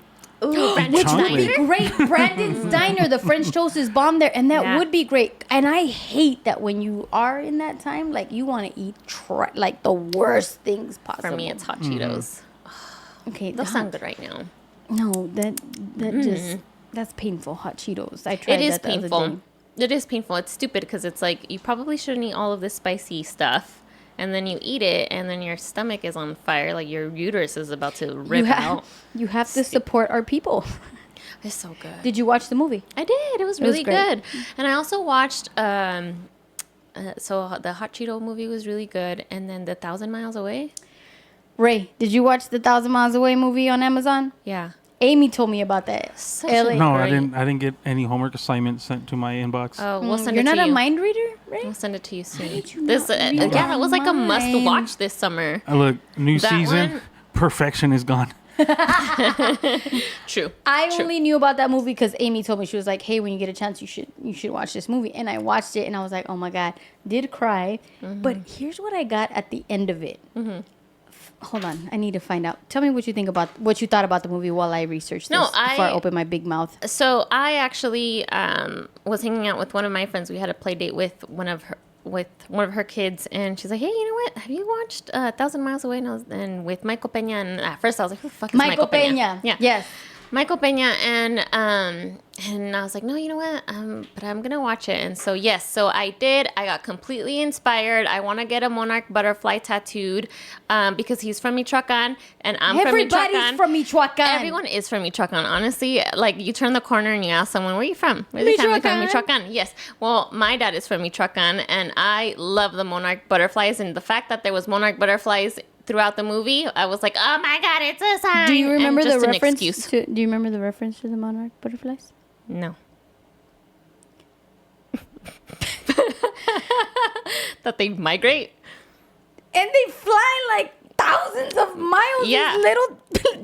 Ooh, Brandon's Which would be Diner? great. Brandon's Diner, the French toast is bomb there, and that Yeah. would be great. And I hate that when you are in that time, like you want to eat like the worst things possible. For me, it's hot Cheetos. okay. Those sound good right now. No, that just that's painful. Hot Cheetos. I tried It is that the other painful. day. It is painful. It's stupid because it's like you probably shouldn't eat all of this spicy stuff. And then you eat it, and then your stomach is on fire. Like your uterus is about to rip out. You have to support our people. It's so good. Did you watch the movie? I did. It was was really great. good. And I also watched. So the Hot Cheeto movie was really good, and then the 1,000 Miles Away. Ray, did you watch the 1,000 Miles Away movie on Amazon? Yeah. Amy told me about that. Such LA. a- No, I Great. didn't get any homework assignments sent to my inbox. Oh, we'll send You're it to not you. a mind reader, Ray? We'll send it to you soon. did you This, not read yeah, it was like a mine? must watch this summer. Look, new That season, one- perfection is gone. True. I True. only knew about that movie because Amy told me. She was like, "Hey, when you get a chance, you should watch this movie." And I watched it, and I was like, "Oh my god!" Did cry, but here's what I got at the end of it. Hold on, I need to find out. Tell me what you thought about the movie while I research this No, before I open my big mouth. So I actually was hanging out with one of my friends. We had a play date with one of her kids, and she's like, "Hey, you know what? Have you watched 1,000 Miles Away?" And with Michael Peña. And at first, I was like, "Who the fuck is Michael Michael Peña. Yeah, Yes. Michael Peña, and I was like, "No, you know what? But I'm gonna watch it." And so yes, so I did. I got completely inspired. I want to get a monarch butterfly tattooed because he's from Michoacan, and I'm Everybody's from Michoacan. from Michoacan. Everyone is from Michoacan, honestly. Like, you turn the corner and you ask someone, where are you from? Where's your family from? Michoacan. Michoacan. Yes. Well, my dad is from Michoacan, and I love the monarch butterflies. And the fact that there was monarch butterflies throughout the movie, I was like, oh my God, it's a sign. Do you remember And the just an reference? excuse. Do you remember the reference to the monarch butterflies? No. That they migrate? And they fly like thousands of miles. Yeah. These little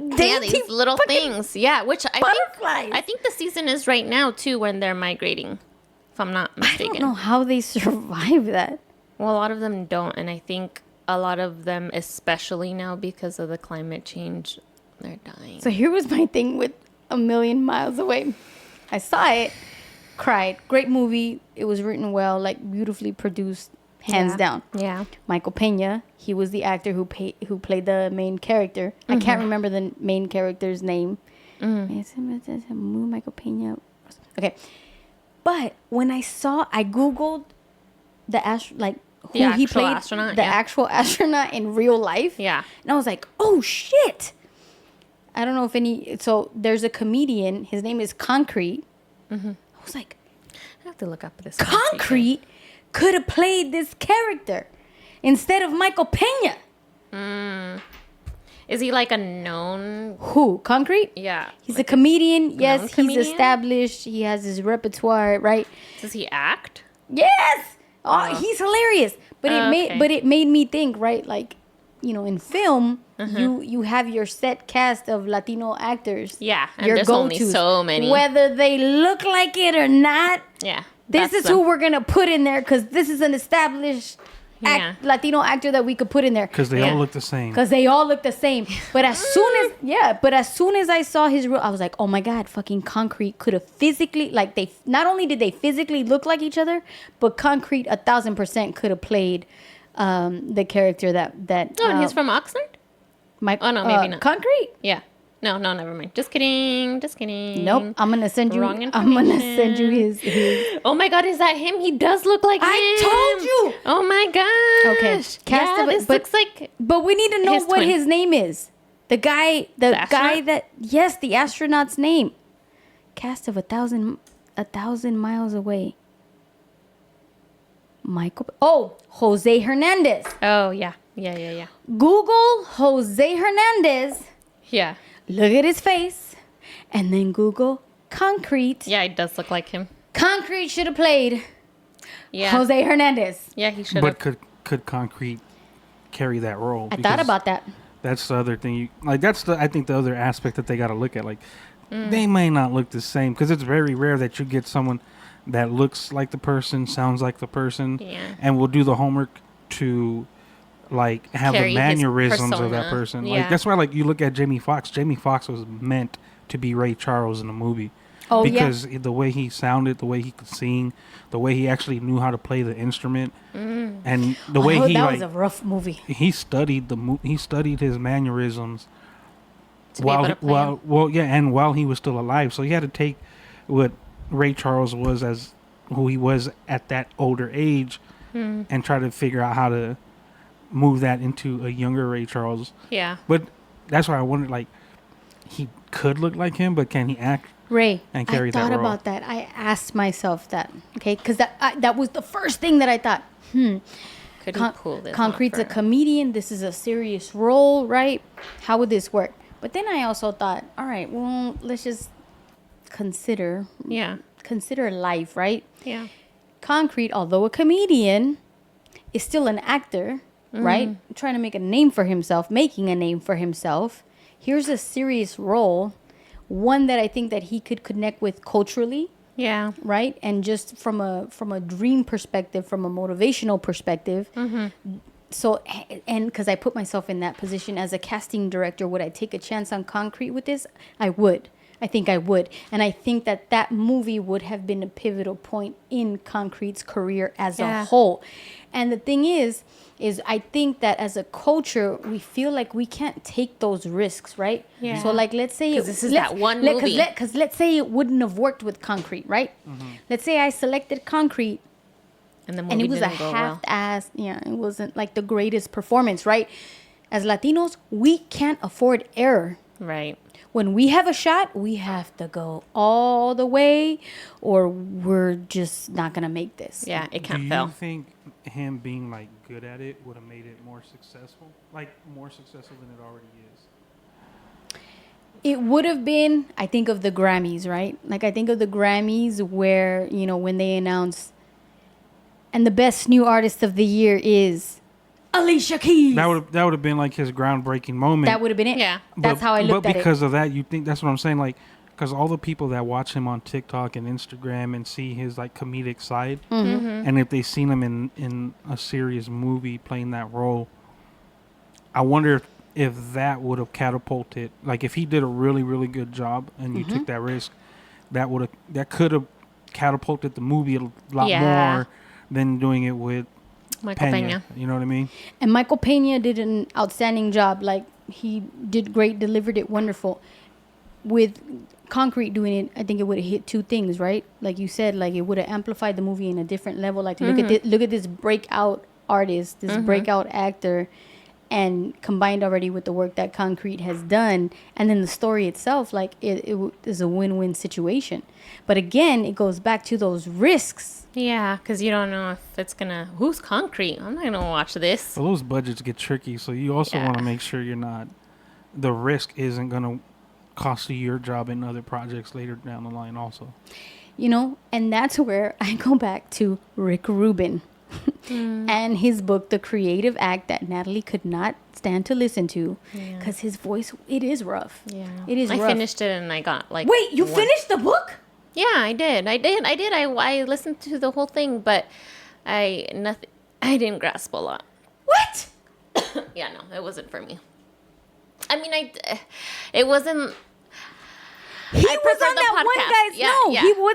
Yeah, dainty these little fucking things. Yeah, which butterflies. I think the season is right now, too, when they're migrating, if I'm not I mistaken. don't know how they survive that. Well, a lot of them don't, and I think a lot of them, especially now because of the climate change, they're dying. So here was my thing with A Million Miles Away. I saw it, cried. Great movie. It was written well, like beautifully produced, hands down. Yeah. Michael Peña, he was the actor who played the main character. I can't remember the main character's name. Michael Peña. Okay. But when I Googled who he actual played, astronaut, the yeah. actual astronaut in real life. Yeah. And I was like, oh shit. I don't know if so there's a comedian, his name is Concrete. I was like, I have to look up this. Concrete could have played this character instead of Michael Peña. Is he like a known? Who? Concrete? Yeah. He's a comedian. Yes, known he's comedian? established. He has his repertoire, right? Does he act? Yes. Oh, he's hilarious. But Okay. it made me think, right? Like, in film, you have your set cast of Latino actors. Yeah, and there's only so many. Whether they look like it or not. Yeah. This is who we're gonna put in there because this is an established Yeah. Latino actor that we could put in there. Because they Yeah. all look the same. Because they all look the same. But as soon as I saw his real, I was like, oh my God, fucking Concrete could have physically, not only did they physically look like each other, but Concrete 1,000% could have played the character that Oh, and he's from Oxnard? Mike. Oh, no, maybe not. Concrete. Yeah. No, never mind. Just kidding. Just kidding. Nope. I'm gonna send you. Wrong I'm gonna information. send you his. Oh my God, is that him? He does look like him. I told you. Oh my gosh. Okay, Yeah, this but- looks like. But we need to know His what twin. his name is. The guy astronaut? the astronaut's name. Cast of 1,000 miles away. Jose Hernandez. Oh yeah. Yeah. Google Jose Hernandez. Yeah. Look at his face, and then Google Concrete. Yeah, it does look like him. Concrete should have played Yeah. Jose Hernandez. Yeah, he should But have. could Concrete carry that role? I thought about that. That's the other thing. I think the other aspect that they got to look at. Like, they may not look the same because it's very rare that you get someone that looks like the person, sounds like the person, and will do the homework to like have Carry the his mannerisms of that persona. person. Yeah. Like that's why like you look at Jamie Foxx. Jamie Foxx was meant to be Ray Charles in the movie. Oh, because the way he sounded, the way he could sing, the way he actually knew how to play the instrument, and the way he that like was a rough movie. he studied he studied his mannerisms To be able to play him. and while he was still alive. So he had to take what Ray Charles was as who he was at that older age, and try to figure out how to move that into a younger Ray Charles. Yeah. But that's why I wondered, like, he could look like him, but can he act? Ray, And carry I that thought role. about that. I asked myself that, okay? Because that was the first thing that I thought, Could he pull this Concrete's off a comedian. This is a serious role, right? How would this work? But then I also thought, all right, well, let's just consider life, right? Yeah. Concrete, although a comedian, is still an actor, right? Trying to make a name for himself, making a name for himself. Here's a serious role, one that I think that he could connect with culturally, Yeah. right? And just from a dream perspective, from a motivational perspective. So, and because I put myself in that position as a casting director, would I take a chance on Concrete with this? I would. I think I would. And I think that that movie would have been a pivotal point in Concrete's career as a whole. And the thing is I think that as a culture, we feel like we can't take those risks, right? Yeah. So like, let's say... 'Cause this is that one movie. Because let's say it wouldn't have worked with Concrete, right? Let's say I selected Concrete And the movie and it was a didn't go well. half-ass, it wasn't like the greatest performance, right? As Latinos, we can't afford error. Right. When we have a shot, we have to go all the way, or we're just not gonna make this. Yeah, it Do can't you fail. think him being like good at it would have made it more successful? Like more successful than it already is? It would have been, I think of the Grammys, right? Like I think of the Grammys where, when they announce, and the best new artist of the year is Alicia Keys. That would have been like his groundbreaking moment. That would have been it. Yeah. That's how I looked But at it. because of that, you think that's what I'm saying, like, because all the people that watch him on TikTok and Instagram and see his like comedic side, and if they seen him in a serious movie playing that role, I wonder if that would have catapulted, like if he did a really really good job and you took that risk, that could have catapulted the movie a lot more than doing it with Michael Peña. You know what I mean? And Michael Peña did an outstanding job. Like he did great, delivered it wonderful. With Concrete doing it, I think it would have hit two things, right? Like you said, like it would have amplified the movie in a different level. Like look at this breakout artist, this breakout actor, and combined already with the work that Concrete has done, and then the story itself, like it is a win-win situation. But again, it goes back to those risks. Yeah, because you don't know if it's gonna. Who's Concrete? I'm not gonna watch this. So those budgets get tricky. So you also want to make sure the risk isn't gonna cost you your job in other projects later down the line also. And that's where I go back to Rick Rubin and his book, The Creative Act, that Natalie could not stand to listen to because his voice, it is rough. Yeah, it is I rough. finished it and I got like. Wait, you finished the book? Yeah, I did. I listened to the whole thing, but I didn't grasp a lot. What? Yeah, no, it wasn't for me. I mean, it wasn't. He was on that one guy's.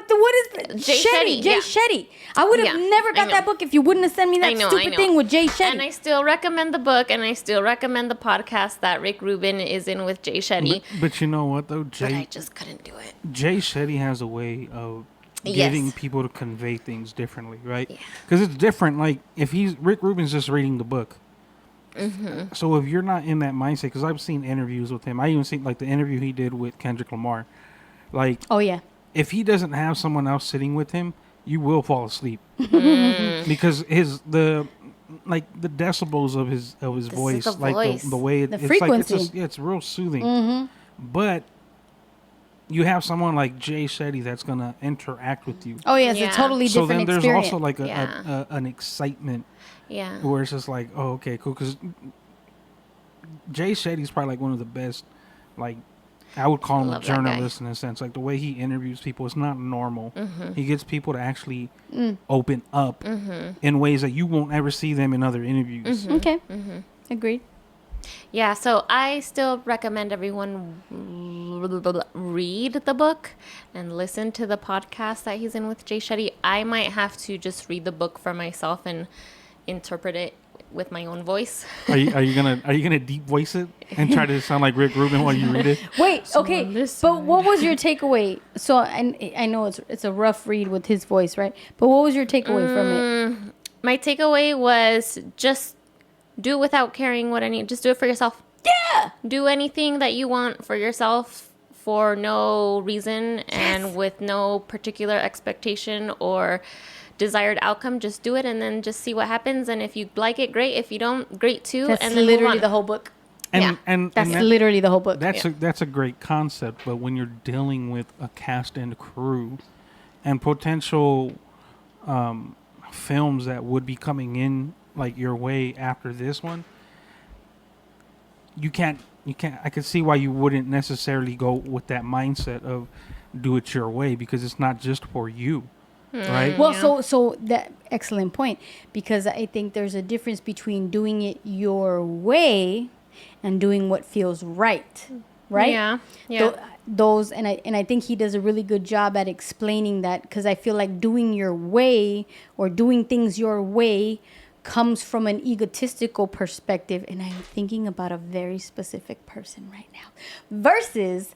What is Jay Shetty. Jay Shetty. I would have never got that book if you wouldn't have sent me that stupid thing with Jay Shetty. And I still recommend the book, and I still recommend the podcast that Rick Rubin is in with Jay Shetty. But you know what though, But I just couldn't do it. Jay Shetty has a way of getting people to convey things differently, right? Because it's different. Like if Rick Rubin's just reading the book. So if you're not in that mindset, because I've seen interviews with him, I even seen like the interview he did with Kendrick Lamar. Like, oh yeah, if he doesn't have someone else sitting with him, you will fall asleep because the decibels of his voice, like the way the it's frequency, like it's real soothing. But you have someone like Jay Shetty that's gonna interact with you. Oh yeah, it's a totally different experience. So then there's also like an excitement. Yeah. Where it's just like, oh, okay, cool. Because Jay Shetty's probably like one of the best, like, I would call him a Love that guy. journalist in a sense. Like the way he interviews people, it's not normal. He gets people to actually open up in ways that you won't ever see them in other interviews. Okay. Agreed. Yeah, so I still recommend everyone read the book and listen to the podcast that he's in with Jay Shetty. I might have to just read the book for myself and interpret it with my own voice. Are you gonna deep voice it and try to sound like Rick Rubin while you read it? Wait, okay, listen. but what was your takeaway? So, and I know it's a rough read with his voice, right? But what was your takeaway from it? My takeaway was just do without caring what any. Just do it for yourself. Yeah. Do anything that you want for yourself for no reason and with no particular expectation or desired outcome. Just do it and then just see what happens. And if you like it, great. If you don't, great too. That's and then literally the whole book. And That's that- literally the whole book. That's a great concept, but when you're dealing with a cast and crew and potential films that would be coming in like your way after this one, you can't I can see why you wouldn't necessarily go with that mindset of do it your way, because it's not just for you. Right? Well, so that excellent point, because I think there's a difference between doing it your way and doing what feels right, right? Yeah. Those and I think he does a really good job at explaining that, because I feel like doing your way or doing things your way comes from an egotistical perspective, and I'm thinking about a very specific person right now, versus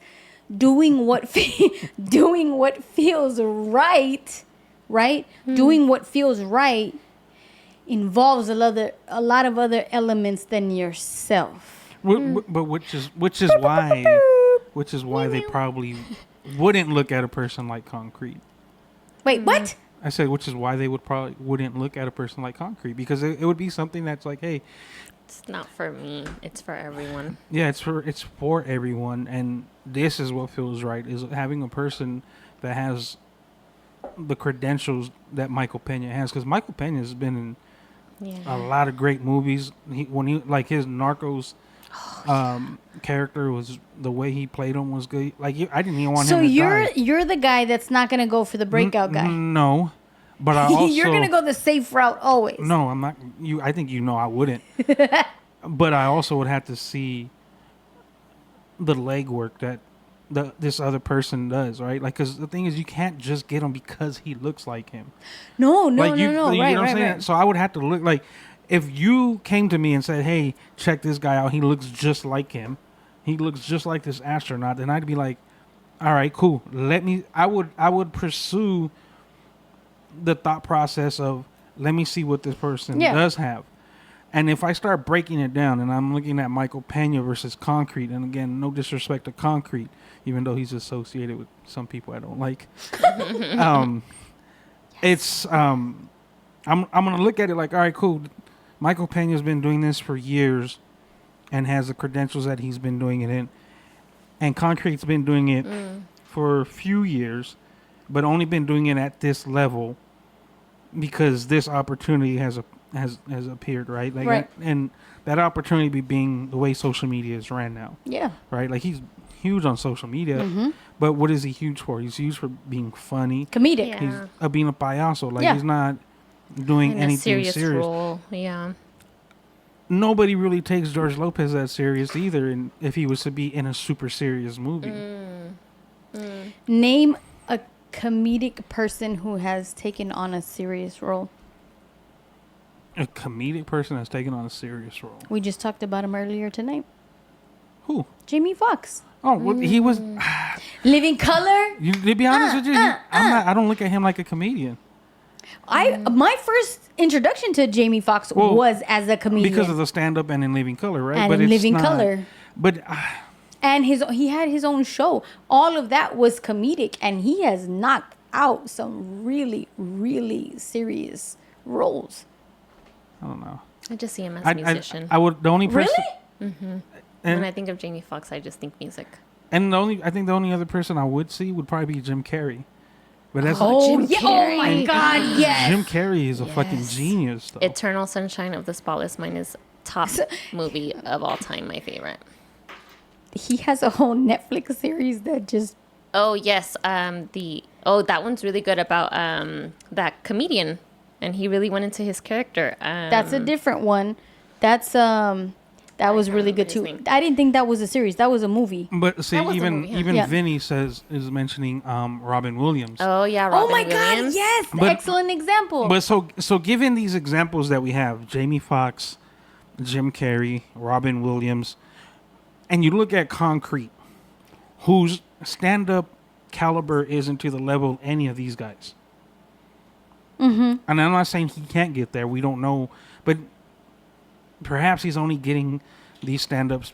doing what feels right. Right? Doing what feels right involves a lot of other elements than yourself. But which is why they probably wouldn't look at a person like Concrete. Wait, what? I said, which is why they wouldn't look at a person like Concrete, because it would be something that's like, hey, It's not for me. It's for everyone. yeah, it's for everyone, and this is what feels right, is having a person that has the credentials that Michael Pena has, because Michael Pena has been in a lot of great movies. When he like his Narcos character, was the way he played him was good. Like I didn't even want him to die. So you're the guy that's not gonna go for the breakout guy. No, but I also You're gonna go the safe route always. No, I'm not. I think I wouldn't. But I also would have to see the legwork that this other person does, right? Like, because the thing is, you can't just get him because he looks like him. No. You Right, know what I'm saying? right. So I would have to look like, if you came to me and said, "Hey, check this guy out. He looks just like him. He looks just like this astronaut," then I'd be like, "All right, cool. I would pursue the thought process of, let me see what this person does have." And if I start breaking it down and I'm looking at Michael Pena versus Concrete, and again, no disrespect to Concrete, even though he's associated with some people I don't like, it's I'm gonna look at it like, all right, cool. Michael Pena's been doing this for years and has the credentials that he's been doing it in, and Concrete's been doing it for a few years, but only been doing it at this level because this opportunity has appeared, right? Like, right. And that opportunity being the way social media is ran now. Yeah. Right? Like, he's huge on social media, but what is he huge for? He's huge for being funny. Comedic. Yeah. He's being a payaso. Like, Yeah. he's not doing In anything a serious role. Yeah. Nobody really takes George Lopez that serious either, and if he was to be in a super serious movie. Name a comedic person who has taken on a serious role. A comedic person that's taken on a serious role. We just talked about him earlier tonight. Who? Jamie Foxx. Oh, well, he was. Living Color. To be honest with you, I don't look at him like a comedian. My first introduction to Jamie Foxx was as a comedian because of the stand-up and in Living Color, right? and but in it's Living not, Color, But and he had his own show. All of that was comedic, and he has knocked out some really, really serious roles. I don't know. I just see him as a musician. I would. The only person. Really? When I think of Jamie Foxx, I just think music. And I think the only other person I would see would probably be Jim Carrey. But that's Oh, Jim yeah. Carrey. Oh my God, yes. Jim Carrey is a fucking genius, though. Eternal Sunshine of the Spotless Mind is top movie of all time, my favorite. he has a whole Netflix series that just Oh yes, that one's really good about that comedian, and he really went into his character. that's a different one. That's that was really good too. I didn't think that was a series. That was a movie. But see, That was a even movie, huh? even Yeah. Vinny is mentioning Robin Williams. Oh yeah, Oh Robin my Williams. God! Yes, But- excellent example. But so given these examples that we have, Jamie Foxx, Jim Carrey, Robin Williams, and you look at Concrete, whose stand-up caliber isn't to the level of any of these guys. Mm-hmm. And I'm not saying he can't get there. We don't know, but perhaps he's only getting these stand-ups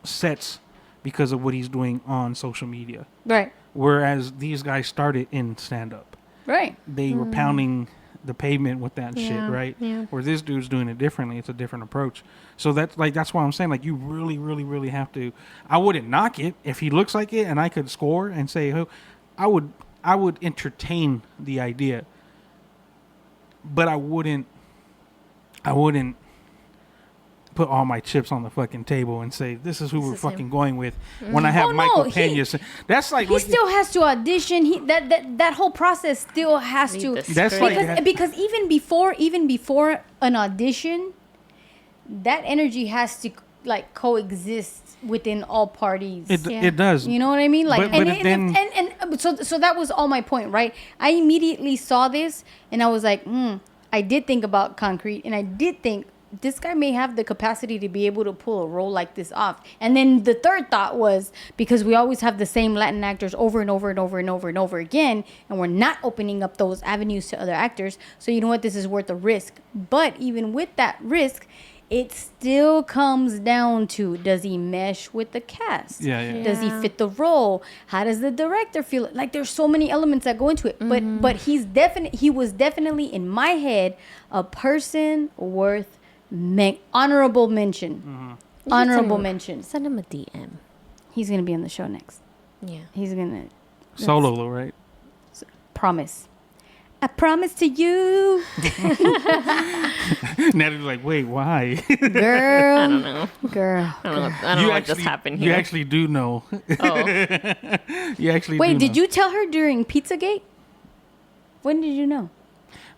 sets because of what he's doing on social media. Right. Whereas these guys started in stand-up. Right. They were pounding the pavement with that shit, Yeah, right? yeah. Where this dude's doing it differently. It's a different approach. So that's why I'm saying, like, you really, really, really have to. I wouldn't knock it if he looks like it, and I could score and say, oh, I would entertain the idea, but I wouldn't put all my chips on the fucking table and say this is who we're is him. fucking going with when I have Oh, no, Michael he- Pena. That's like He still has to audition. That whole process still has Read to. the That's script. like- Because even before an audition, that energy has to like coexist within all parties. it does. You know what I mean? Like, But and so that was all my point, right? I immediately saw this and I was like, I did think about Concrete, and I did think this guy may have the capacity to be able to pull a role like this off. And then the third thought was, because we always have the same Latin actors over and over and over and over and over again, and we're not opening up those avenues to other actors. So you know what? This is worth the risk. But even with that risk, it still comes down to, does he mesh with the cast? Yeah. Does he fit the role? How does the director feel? Like, there's so many elements that go into it. But he was definitely in my head a person worth honorable mention. Honorable mention. Send him a DM. He's gonna be on the show next. Yeah. He's gonna Solo though, right? promise. I promise to you, Natalie's like, wait, why? girl. I don't know. Girl. I don't know what just happened here. You actually do know. Oh. You actually Wait, do did know. you tell her during Pizzagate? When did you know?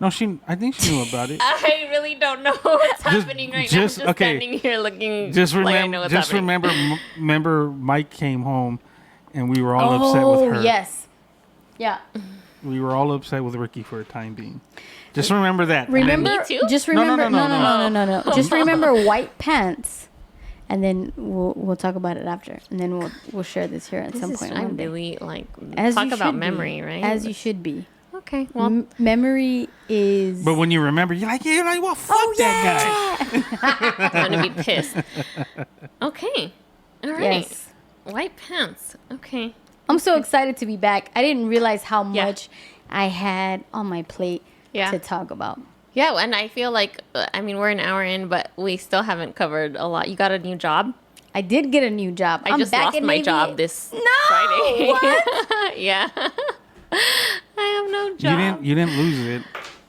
No, I think she knew about it. I really don't know what's happening right now. I'm just okay. standing here looking Just like I know what's happening. remember Mike came home and we were all upset with her. Yes. Yeah. We were all upset with Ricky for a time being. Just remember that. And then- Remember, Me too? just No, no, remember, no, no, no, no. Just remember white pants, and then we'll talk about it after, and then we'll share this here at some point. I'm one day. really like As talk you about should memory, be. right? As you should be. Okay. Well, Memory is. But when you remember, you're like, well, fuck that guy. I'm gonna be pissed. Okay. All right. Yes. White pants. Okay. I'm so excited to be back. I didn't realize how Yeah. much I had on my plate Yeah. to talk about. Yeah, and I feel like we're an hour in, but we still haven't covered a lot. You got a new job? I did get a new job. I I'm just back lost in my Navy. job this No, Friday. what? Yeah. I have no job. You didn't lose it.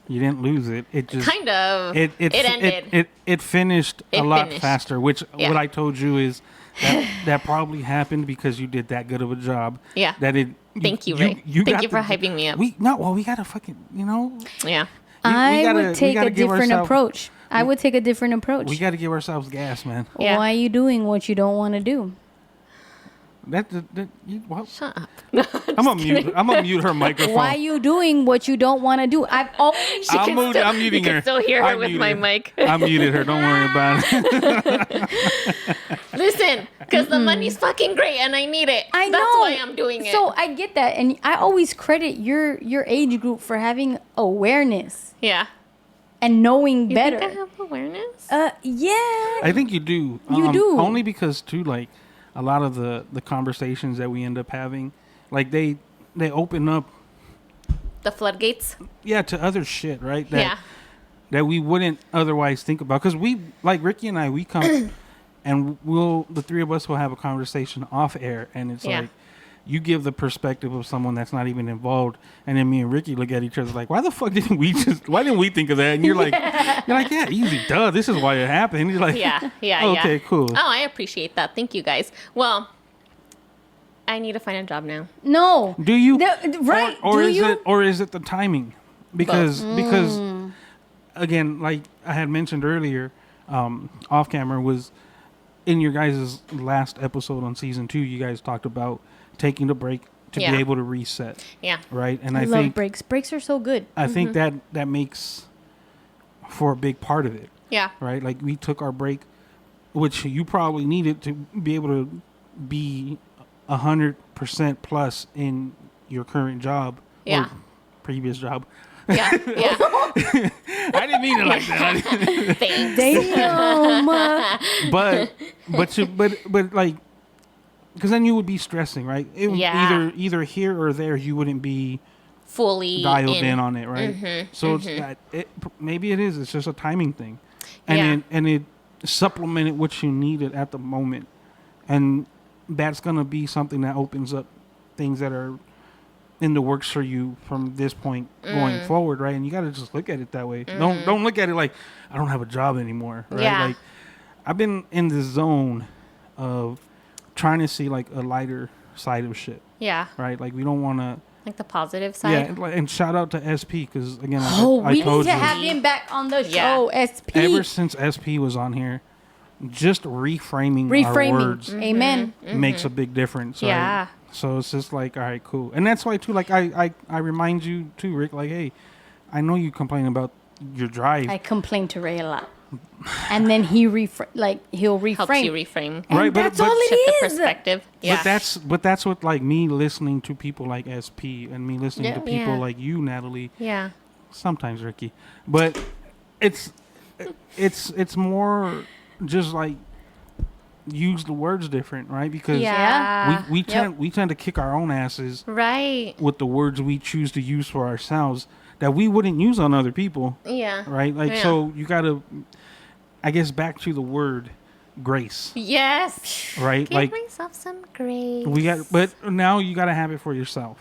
You didn't lose it. It just Kind of. It ended. It finished a It lot finished. faster. Which Yeah. what I told you is that probably happened because you did that good of a job. Yeah. That it. Thank you, Ray. Thank got you for hyping me up. We gotta fucking Yeah. I gotta- would we take gotta a give different ourselves- approach. I would take a different approach. we gotta give ourselves gas, man. Yeah. Why are you doing what you don't want to do? Shut up. I'm gonna mute her microphone. Why are you doing what you don't want to do? I've always I'm muting you her. can still hear her I with muted my her. mic. I muted her. Don't worry about it. Listen, because the money's fucking great and I need it. I know. That's why I'm doing it. So I get that, and I always credit your age group for having awareness yeah. and knowing You better. think I have awareness? Yeah. I think you do. You do. Only because too, like a lot of the conversations that we end up having, like they open up, The floodgates? to other shit, right? Yeah. That we wouldn't otherwise think about. Because we, like Ricky and I, we come and the three of us will have a conversation off air, and it's Yeah. like, you give the perspective of someone that's not even involved, and then me and Ricky look at each other like, why didn't we think of that? And you're like, yeah, easy, duh, this is why it happened. And you're like, yeah. okay, cool. Oh, I appreciate that. Thank you, guys. Well, I need to find a job now. No. Do you? Right. Or do is you? it? Or is it the timing? Because again, like I had mentioned earlier, off camera, was in your guys' last episode on season 2. You guys talked about taking a break to be able to reset. Yeah. Right. And I I love think breaks. Breaks are so good. I think that makes for a big part of it. Yeah. Right. Like we took our break, which you probably needed to be able to be 100% plus in your current job or previous job. Yeah. I didn't mean it like that. Thanks. Damn. but like, because then you would be stressing, right? Either here or there, you wouldn't be fully dialed in on it, right? So it's that. Maybe it is. It's just a timing thing, and it supplemented what you needed at the moment, and that's gonna be something that opens up things that are in the works for you from this point going forward, right? And you got to just look at it that way. Don't look at it like I don't have a job anymore, right? Yeah. Like I've been in the zone of trying to see like a lighter side of shit, Yeah. right? Like we don't want to. Like the positive side. Yeah, and shout out to SP because again, We I need told to you, have him back on the show. SP. ever since SP was on here, just reframing our words Amen. makes a big difference. Right? Yeah. So it's just like, all right, cool. And that's why, too, like, I remind you, too, Rick, like, hey, I know you complain about your drive. I complain to Ray a lot. And then he'll reframe. Helps you reframe. And Right, but- that's but- all Shift it the is. perspective. Yeah. But that's what, like, me listening to people like SP and me listening to people like you, Natalie. Yeah. Sometimes Ricky. But it's more just, like, use the words different, right? Because we tend to kick our own asses Right. with the words we choose to use for ourselves that we wouldn't use on other people. Yeah. Right? Like, so you got to, I guess, back to the word grace. Yes. Right? Give myself some grace. But now you got to have it for yourself.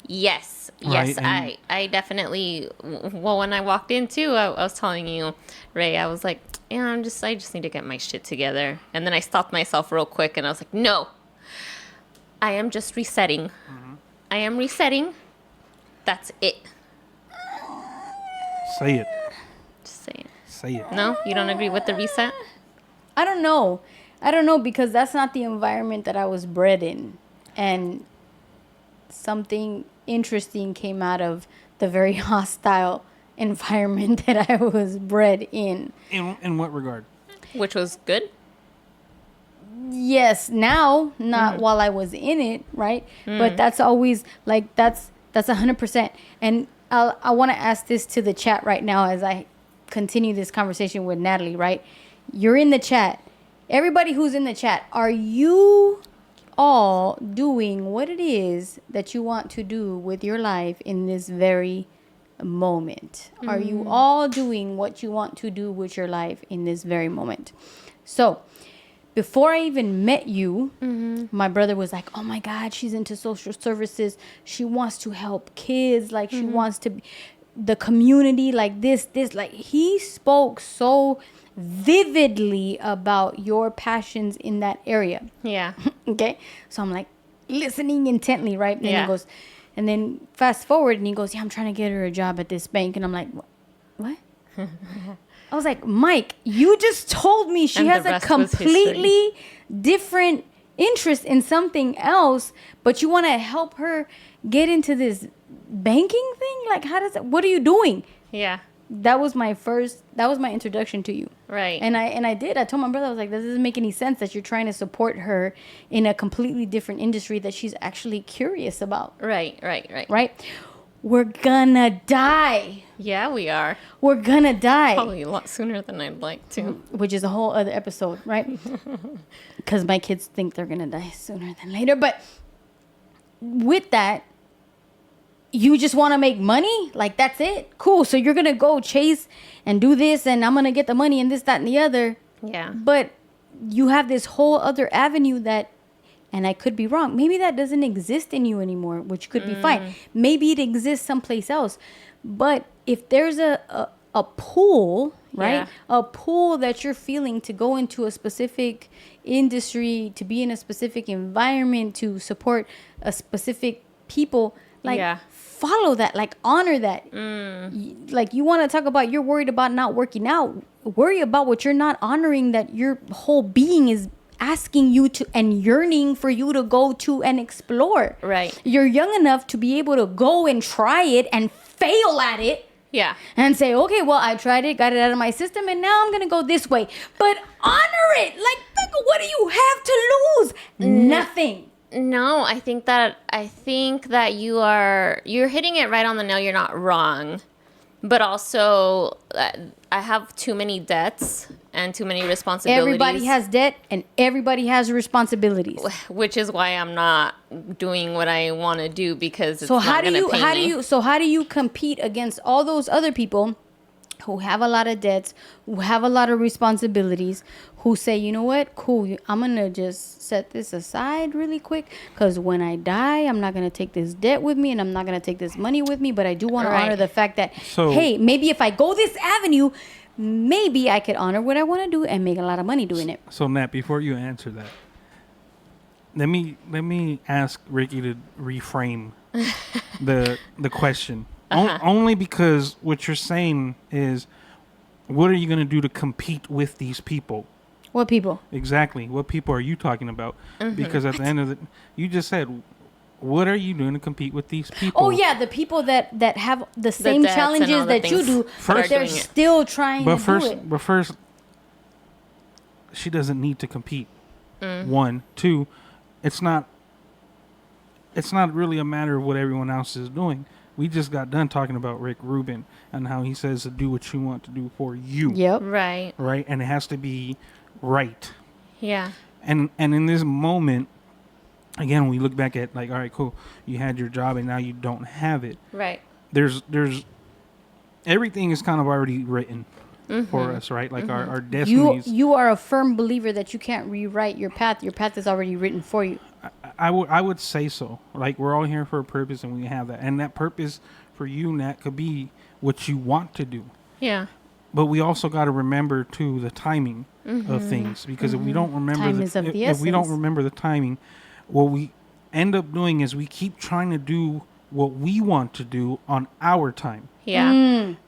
Yes. Right, Yes. I definitely, well, when I walked in too, I was telling you, Ray, I was like, yeah, I just need to get my shit together. And then I stopped myself real quick and I was like, no, I am just resetting. I am resetting. That's it. Say it. Just say it. Say it. No, you don't agree with the reset? I don't know. Because that's not the environment that I was bred in. And something interesting came out of the very hostile environment that I was bred in. In what regard? Which was good. Yes, now, not while I was in it, right? But that's always like that's 100%. And I want to ask this to the chat right now as I continue this conversation with Natalie, right? You're in the chat. Everybody who's in the chat, are you all doing what it is that you want to do with your life in this very moment? Are you all doing what you want to do with your life in this very moment? So before I even met you, my brother was like, oh my God, she's into social services. She wants to help kids. Like she wants to be the community, like this, like he spoke so vividly about your passions in that area. Yeah. Okay. So I'm like listening intently, right? And Yeah. he goes, and then fast forward and he goes, yeah, I'm trying to get her a job at this bank. And I'm like, what? I was like, Mike, you just told me she And has the a rest was completely different interest in something else, but you want to help her get into this banking thing? Like, what are you doing? Yeah. That was my introduction to you. Right. And I told my brother, I was like, this doesn't make any sense that you're trying to support her in a completely different industry that she's actually curious about. Right. Right? We're gonna die. Yeah, we are. We're gonna die. Probably a lot sooner than I'd like to. Which is a whole other episode, right? Because my kids think they're gonna die sooner than later. But with that, you just want to make money? Like, that's it? Cool. So you're gonna go chase and do this, and I'm gonna get the money and this, that, and the other. Yeah. But you have this whole other avenue that and I could be wrong. Maybe that doesn't exist in you anymore, which could be fine. Maybe it exists someplace else. But if there's a pool, right? Yeah. A pool that you're feeling to go into a specific industry, to be in a specific environment, to support a specific people, like Yeah. follow that, like honor that. Like you want to talk about you're worried about not working out, worry about what you're not honoring, that your whole being is asking you to and yearning for you to go to and explore. Right. You're young enough to be able to go and try it and fail at it Yeah. and say, okay, well, I tried it, got it out of my system, and now I'm going to go this way. But honor it. Like, what do you have to lose? Nothing. No, I think that you're hitting it right on the nail. You're not wrong. But also, I have too many debts and too many responsibilities. Everybody has debt and everybody has responsibilities. Which is why I'm not doing what I want to do, because it's So not how going to pay me. how do you compete against all those other people who have a lot of debts, who have a lot of responsibilities, who say, you know what, cool, I'm going to just set this aside really quick, because when I die, I'm not going to take this debt with me and I'm not going to take this money with me, but I do want to honor the fact that, hey, maybe if I go this avenue, maybe I could honor what I want to do and make a lot of money doing it. So, Nat, before you answer that, let me ask Rickie to reframe the question. Only because what you're saying is, what are you going to do to compete with these people? What people? Exactly. What people are you talking about? Because at the end of the, you just said, what are you doing to compete with these people? Oh yeah, the people that have the same challenges that you do, but they're still trying to do it. But first, she doesn't need to compete. 1, 2, it's not really a matter of what everyone else is doing. We just got done talking about Rick Rubin and how he says to do what you want to do for you. Yep. Right. Right, and it has to be right. Yeah. And in this moment, again, we look back at, like, all right, cool, you had your job and now you don't have it. Right. There's everything is kind of already written for us, right? Like our destinies. You are a firm believer that you can't rewrite your path. Your path is already written for you. I would say so. Like, we're all here for a purpose, and we have that. And that purpose for you, Nat, could be what you want to do. Yeah. But we also got to remember too the timing of things, because if we don't remember if we don't remember the timing, what we end up doing is we keep trying to do what we want to do on our time. Yeah.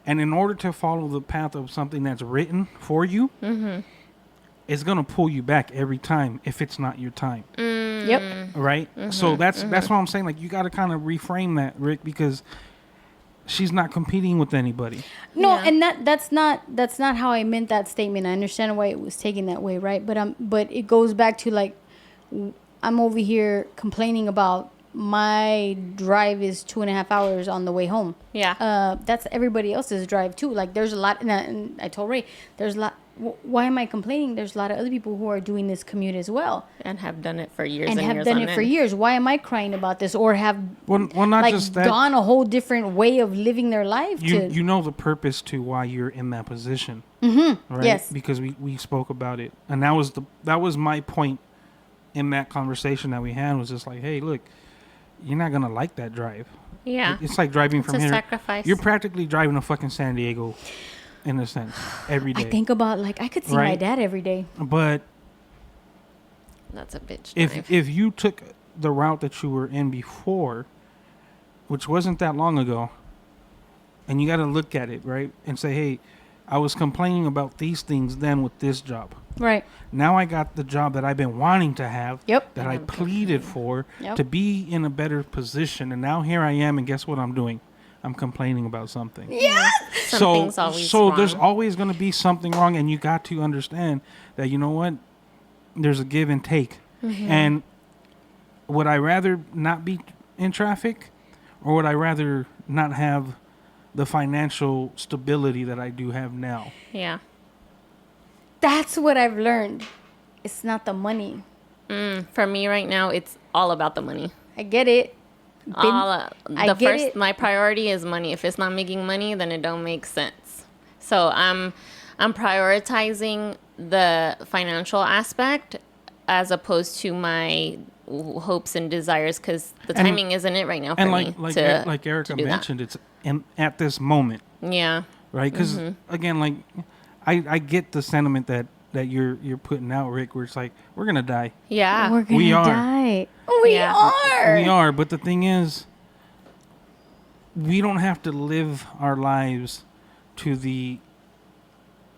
And in order to follow the path of something that's written for you, it's gonna pull you back every time if it's not your time. Yep. Right. So that's what I'm saying. Like, you got to kind of reframe that, Rick, because she's not competing with anybody. No, and that's not how I meant that statement. I understand why it was taken that way, right? But it goes back to, like, I'm over here complaining about my drive is 2.5 hours on the way home. Yeah. That's everybody else's drive too. Like, there's a lot, and I told Ray, there's a lot. Why am I complaining? There's a lot of other people who are doing this commute as well, and have done it for years and have done it for years. Why am I crying about this, or have not like just that, gone a whole different way of living their life? You know the purpose to why you're in that position, right? Yes, because we spoke about it, and that was my point in that conversation that we had. Was just like, hey, look, you're not gonna like that drive. Yeah, it's like driving from here. Sacrifice. You're practically driving to fucking San Diego, in a sense, every day. I think about, like, I could see my dad every day. But that's a bitch. If you took the route that you were in before, which wasn't that long ago, and you got to look at it, right, and say, hey, I was complaining about these things then with this job. Right. Now I got the job that I've been wanting to have, Yep. that I pleaded for, Yep. to be in a better position, and now here I am, and guess what I'm doing? I'm complaining about something. Yes. Something's always so wrong. There's always going to be something wrong, and you got to understand that, you know what, there's a give and take. And would I rather not be in traffic, or would I rather not have the financial stability that I do have now? Yeah. That's what I've learned. It's not the money. For me right now, it's all about the money. I get it. My priority is money. If it's not making money, then it don't make sense. So I'm prioritizing the financial aspect as opposed to my hopes and desires, because the timing isn't it right now for and me. Like Erica mentioned, it's at this moment. Yeah. Right? Because again, like I get the sentiment that you're putting out, Rick, where it's like we're gonna die. Yeah. We're gonna die. We are. We are. But the thing is, we don't have to live our lives to the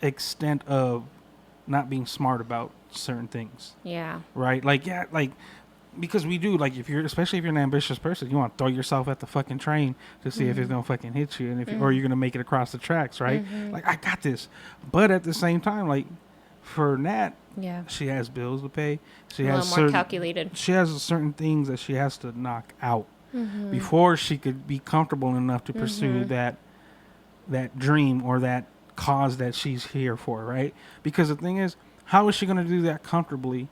extent of not being smart about certain things. Yeah. Right? Like, yeah, like, because we do, like, especially if you're an ambitious person, you want to throw yourself at the fucking train to see if it's gonna fucking hit you, and if or you're gonna make it across the tracks, right? Like, I got this. But at the same time, like, for Nat, she has bills to pay. She has more calculated. She has certain things that she has to knock out before she could be comfortable enough to pursue that dream or that cause that she's here for, right? Because the thing is, how is she going to do that comfortably?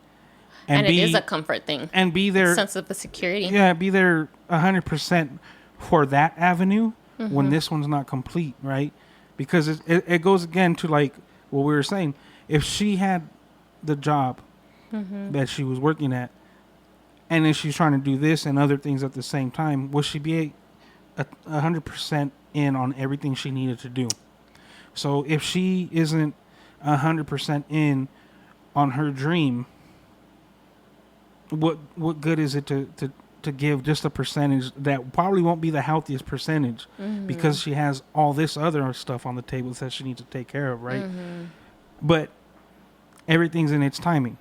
And it is a comfort thing. And be there. Sense of the security. Yeah, be there 100% for that avenue when this one's not complete, right? Because it goes again to like what we were saying. If she had the job that she was working at, and then she's trying to do this and other things at the same time, would she be 100% in on everything she needed to do? So if she isn't 100% in on her dream, what good is it to give just a percentage that probably won't be the healthiest percentage because she has all this other stuff on the table that she needs to take care of, right? But everything's in its timing.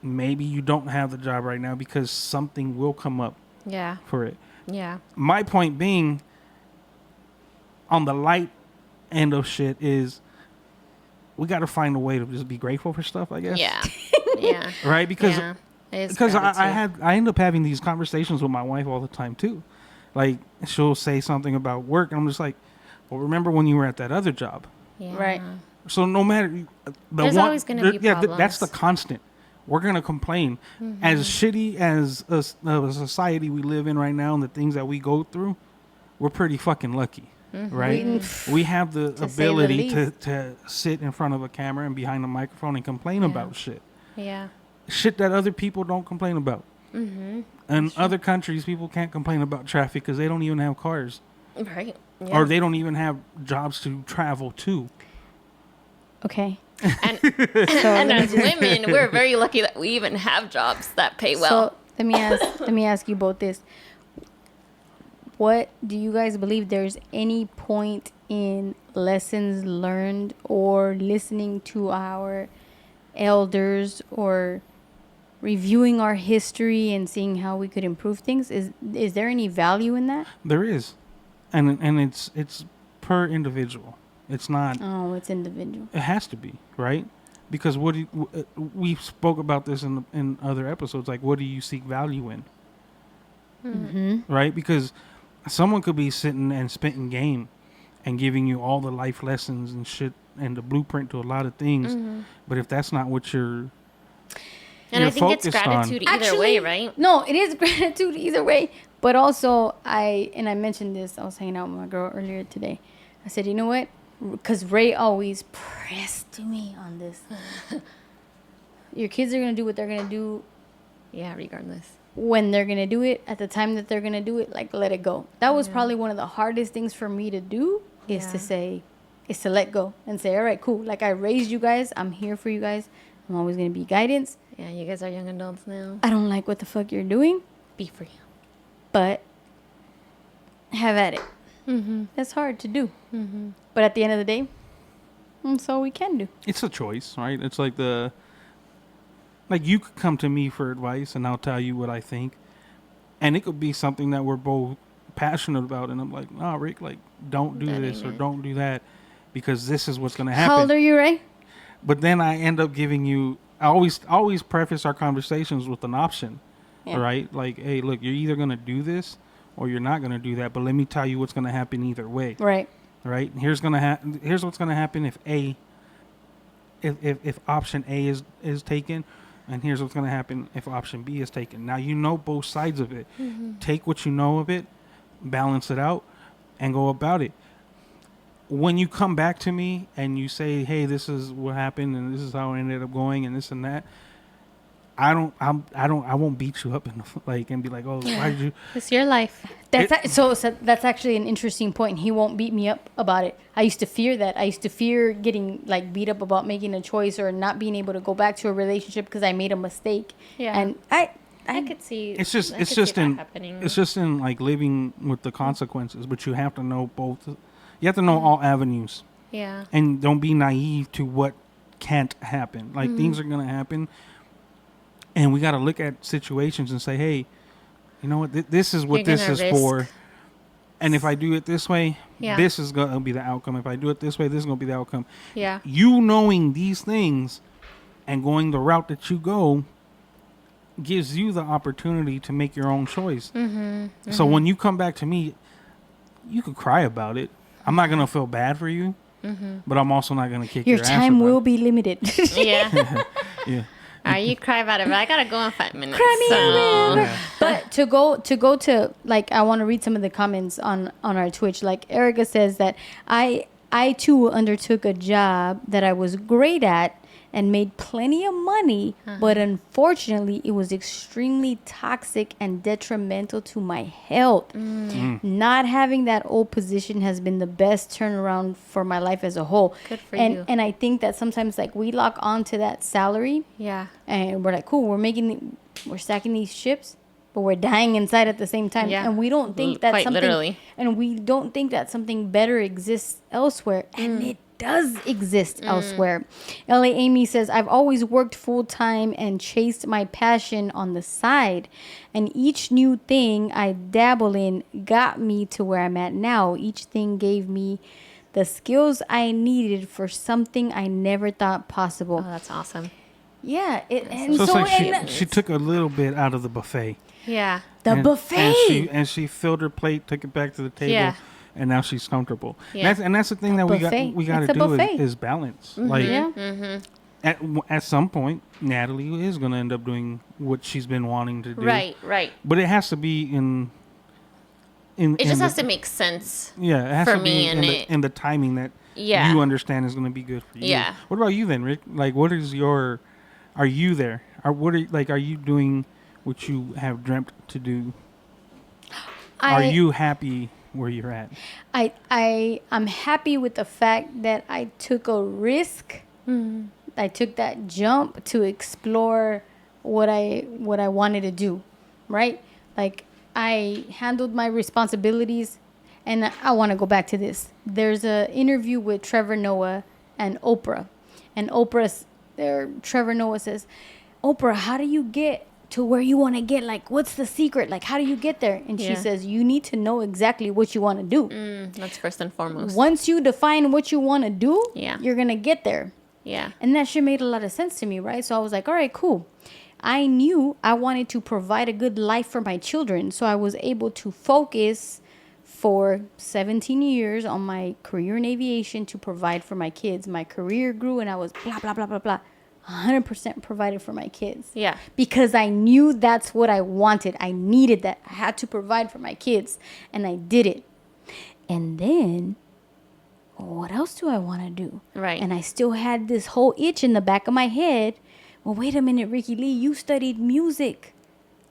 Maybe you don't have the job right now because something will come up for it. Yeah. My point being, on the light end of shit is we got to find a way to just be grateful for stuff, I guess. Yeah. Yeah. Right? Because I I end up having these conversations with my wife all the time too. Like, she'll say something about work and I'm just like, well, remember when you were at that other job? Yeah. Right. So no matter there's always going to be problems. That's the constant. We're going to complain. As shitty as a society we live in right now and the things that we go through, we're pretty fucking lucky, right? We have the ability to sit in front of a camera and behind a microphone and complain about shit. Yeah. Shit that other people don't complain about. In other countries, people can't complain about traffic because they don't even have cars. Right. Yeah. Or they don't even have jobs to travel to. Okay. And as women, we're very lucky that we even have jobs that pay well. So let me ask you both this. What do you guys believe there's any point in lessons learned or listening to our elders or reviewing our history and seeing how we could improve things? Is there any value in that? There is. And it's per individual. It's not. Oh, it's individual. It has to be, right? Because we spoke about this in other episodes. Like, what do you seek value in? Right? Because someone could be sitting and spitting game and giving you all the life lessons and shit and the blueprint to a lot of things. But if that's not what you're I think it's gratitude either way, right? No, it is gratitude either way. But also, I mentioned this. I was hanging out with my girl earlier today. I said, you know what? Because Ray always pressed to me on this. Your kids are going to do what they're going to do. Yeah, regardless. When they're going to do it, at the time that they're going to do it, like, let it go. That was probably one of the hardest things for me to do is to let go and say, all right, cool. Like, I raised you guys. I'm here for you guys. I'm always going to be guidance. Yeah, you guys are young adults now. I don't like what the fuck you're doing. Be free. But have at it. That's hard to do. But at the end of the day, that's all we can do. It's a choice, right? It's like you could come to me for advice and I'll tell you what I think. And it could be something that we're both passionate about. And I'm like, no, Rick, like, don't do this or don't do that because this is what's going to happen. How old are you, Ray? But then I end up giving you, I always preface our conversations with an option, right? Like, hey, look, you're either going to do this or you're not going to do that. But let me tell you what's going to happen either way. Right. Right. Here's what's going to happen if option A is taken, and here's what's going to happen if option B is taken. Now you know both sides of it. Take what you know of it, balance it out, and go about it. When you come back to me and you say, "Hey, this is what happened, and this is how it ended up going, and this and that," I won't beat you up and and be like, oh, why did you? It's your life. So that's actually an interesting point. He won't beat me up about it. I used to fear that. I used to fear getting like beat up about making a choice or not being able to go back to a relationship because I made a mistake. Yeah. And I could see. It's just happening. it's just in like living with the consequences, but you have to know both. You have to know all avenues. Yeah. And don't be naive to what can't happen. Like things are gonna happen. And we got to look at situations and say, hey, you know what? This is what this is for. And if I do it this way, this is going to be the outcome. If I do it this way, this is going to be the outcome. Yeah. You knowing these things and going the route that you go gives you the opportunity to make your own choice. So when you come back to me, you could cry about it. I'm not going to feel bad for you, but I'm also not going to kick your ass. Your time will be limited. Yeah. Yeah. All right, you cry about it, but I gotta go in 5 minutes. Cry me so. a river. But to go to like, I want to read some of the comments on our Twitch. Like Erica says that I too undertook a job that I was great at and made plenty of money, but unfortunately it was extremely toxic and detrimental to my health. Not having that old position has been the best turnaround for my life as a whole. Good for you. And I think that sometimes like we lock onto that salary, and we're like, cool, we're stacking these ships, but we're dying inside at the same time, and we don't think that something literally. And we don't think that something better exists elsewhere, and it does exist elsewhere. LA Amy says, I've always worked full time and chased my passion on the side, and each new thing I dabble in got me to where I'm at now. Each thing gave me the skills I needed for something I never thought possible. Oh, that's awesome. Yeah, So it's like she took a little bit out of the buffet. Yeah. The buffet. And she filled her plate, took it back to the table. Yeah. And now she's comfortable. Yeah. And that's the thing that we got to do is balance. Like at some point, Natalie is going to end up doing what she's been wanting to do. Right. But it has to be in It just has to make sense. Yeah, it has for to me be in the timing that you understand is going to be good for you. Yeah. What about you then, Rick? Like, what is your? Are you there? Are you doing what you have dreamt to do? Are you happy where you're at? I'm happy with the fact that I took a risk. I took that jump to explore what I wanted to do, right? Like I handled my responsibilities, and I want to go back to this. There's a interview with Trevor Noah and Oprah, and Trevor Noah says, Oprah, how do you get to where you want to get? Like, what's the secret? Like, how do you get there? And she says, you need to know exactly what you want to do. That's first and foremost. Once you define what you want to do, Yeah. you're going to get there. Yeah. And that shit made a lot of sense to me, right? So I was like, all right, cool. I knew I wanted to provide a good life for my children. So I was able to focus for 17 years on my career in aviation to provide for my kids. My career grew and I was blah, blah, blah, blah, blah. 100% provided for my kids. Yeah. Because I knew that's what I wanted. I needed that. I had to provide for my kids. And I did it. And then, what else do I want to do? Right. And I still had this whole itch in the back of my head. Well, wait a minute, Ricky Lee, you studied music.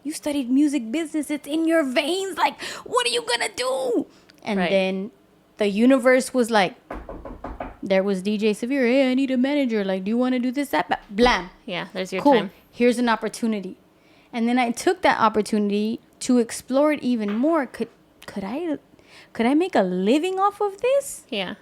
You studied music business. It's in your veins. Like, what are you going to do? And then the universe was like, there was DJ Severe. Hey, I need a manager. Like, do you want to do this, that? Blam. Yeah, there's your Cool. time. Here's an opportunity. And then I took that opportunity to explore it even more. Could I make a living off of this? Yeah.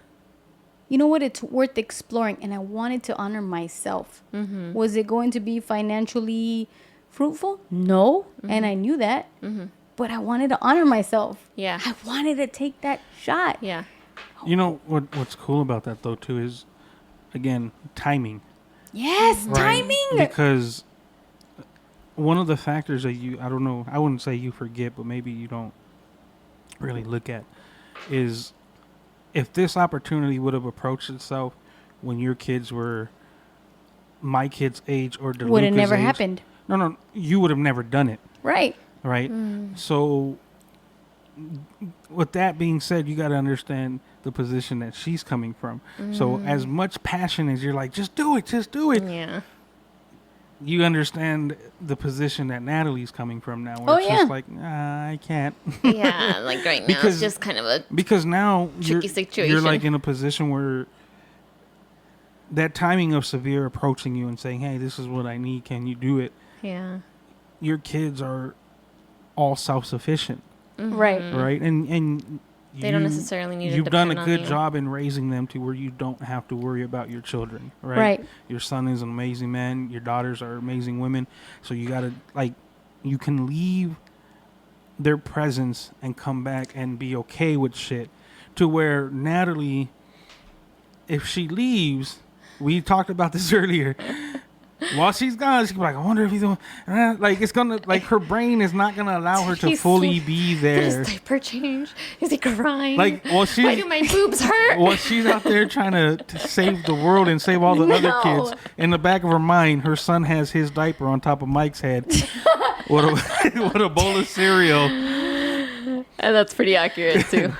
You know what? It's worth exploring. And I wanted to honor myself. Mm-hmm. Was it going to be financially fruitful? No. Mm-hmm. And I knew that. Mm-hmm. But I wanted to honor myself. Yeah. I wanted to take that shot. Yeah. You know what's cool about that though too is, again, timing. Yes, right? timing. Because one of the factors that I don't know, I wouldn't say you forget, but maybe you don't really look at, is if this opportunity would have approached itself when your kids were my kids' age or DeLuca's would have never age, happened. No, you would have never done it. Right. Right. So with that being said, you got to understand the position that she's coming from. So as much passion as you're like, just do it. Yeah. you understand the position that Natalie's coming from now, where it's just like, I can't. Yeah, like right now it's just kind of a because now tricky situation. You're like in a position where that timing of Severe approaching you and saying, hey, this is what I need, can you do it? Yeah. Your kids are all self-sufficient. Right. Right? And they don't necessarily need to You've done a depend good on you. job in raising them to where you don't have to worry about your children, right? Right. Your son is an amazing man. Your daughters are amazing women. So you got to, like, you can leave their presence and come back and be okay with shit. To where Natalie, if she leaves, we talked about this earlier. While she's gone, she's like, I wonder if he's doing. Like, it's gonna, like, her brain is not gonna allow her to fully be there. Did his diaper change? Is he crying? Like, well, why do my boobs hurt? Well, she's out there trying to save the world and save all the other kids. In the back of her mind, her son has his diaper on top of Mike's head with a bowl of cereal. And that's pretty accurate too.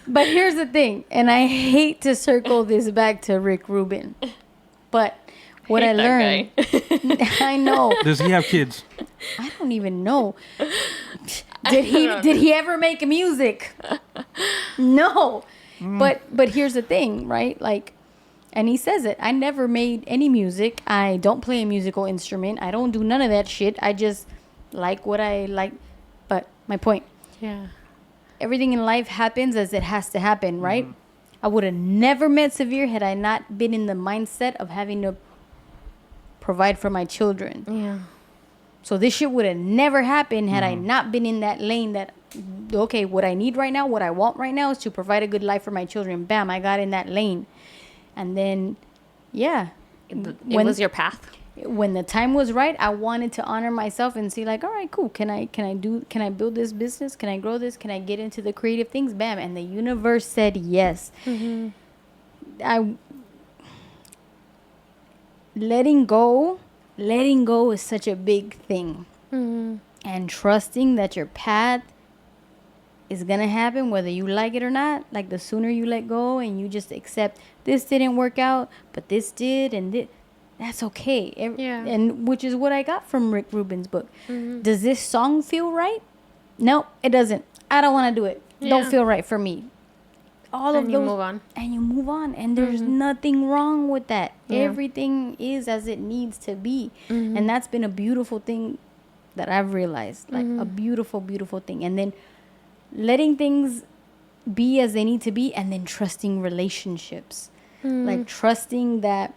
But here's the thing, and I hate to circle this back to Rick Rubin, but what I learned, I know. Does he have kids? I don't even know. Did he ever make music? No. But here's the thing, right? Like, and he says it. I never made any music. I don't play a musical instrument. I don't do none of that shit. I just like what I like. But my point. Yeah. Everything in life happens as it has to happen, right? I would have never met Severe had I not been in the mindset of having to provide for my children. Yeah. So this shit would have never happened had I not been in that lane that, okay, what I need right now, what I want right now is to provide a good life for my children. Bam, I got in that lane. And then, yeah. It was your path. When the time was right, I wanted to honor myself and see like, all right, cool. Can I build this business? Can I grow this? Can I get into the creative things? Bam. And the universe said yes. Letting go is such a big thing. And trusting that your path is going to happen whether you like it or not. Like, the sooner you let go and you just accept this didn't work out, but this did, and that's okay. And which is what I got from Rick Rubin's book. Does this song feel right? No, it doesn't. I don't want to do it. Don't feel right for me. You move on. And you move on. And there's nothing wrong with that. Everything is as it needs to be. And that's been a beautiful thing that I've realized. Like, a beautiful, beautiful thing. And then letting things be as they need to be, and then trusting relationships. Like, trusting that,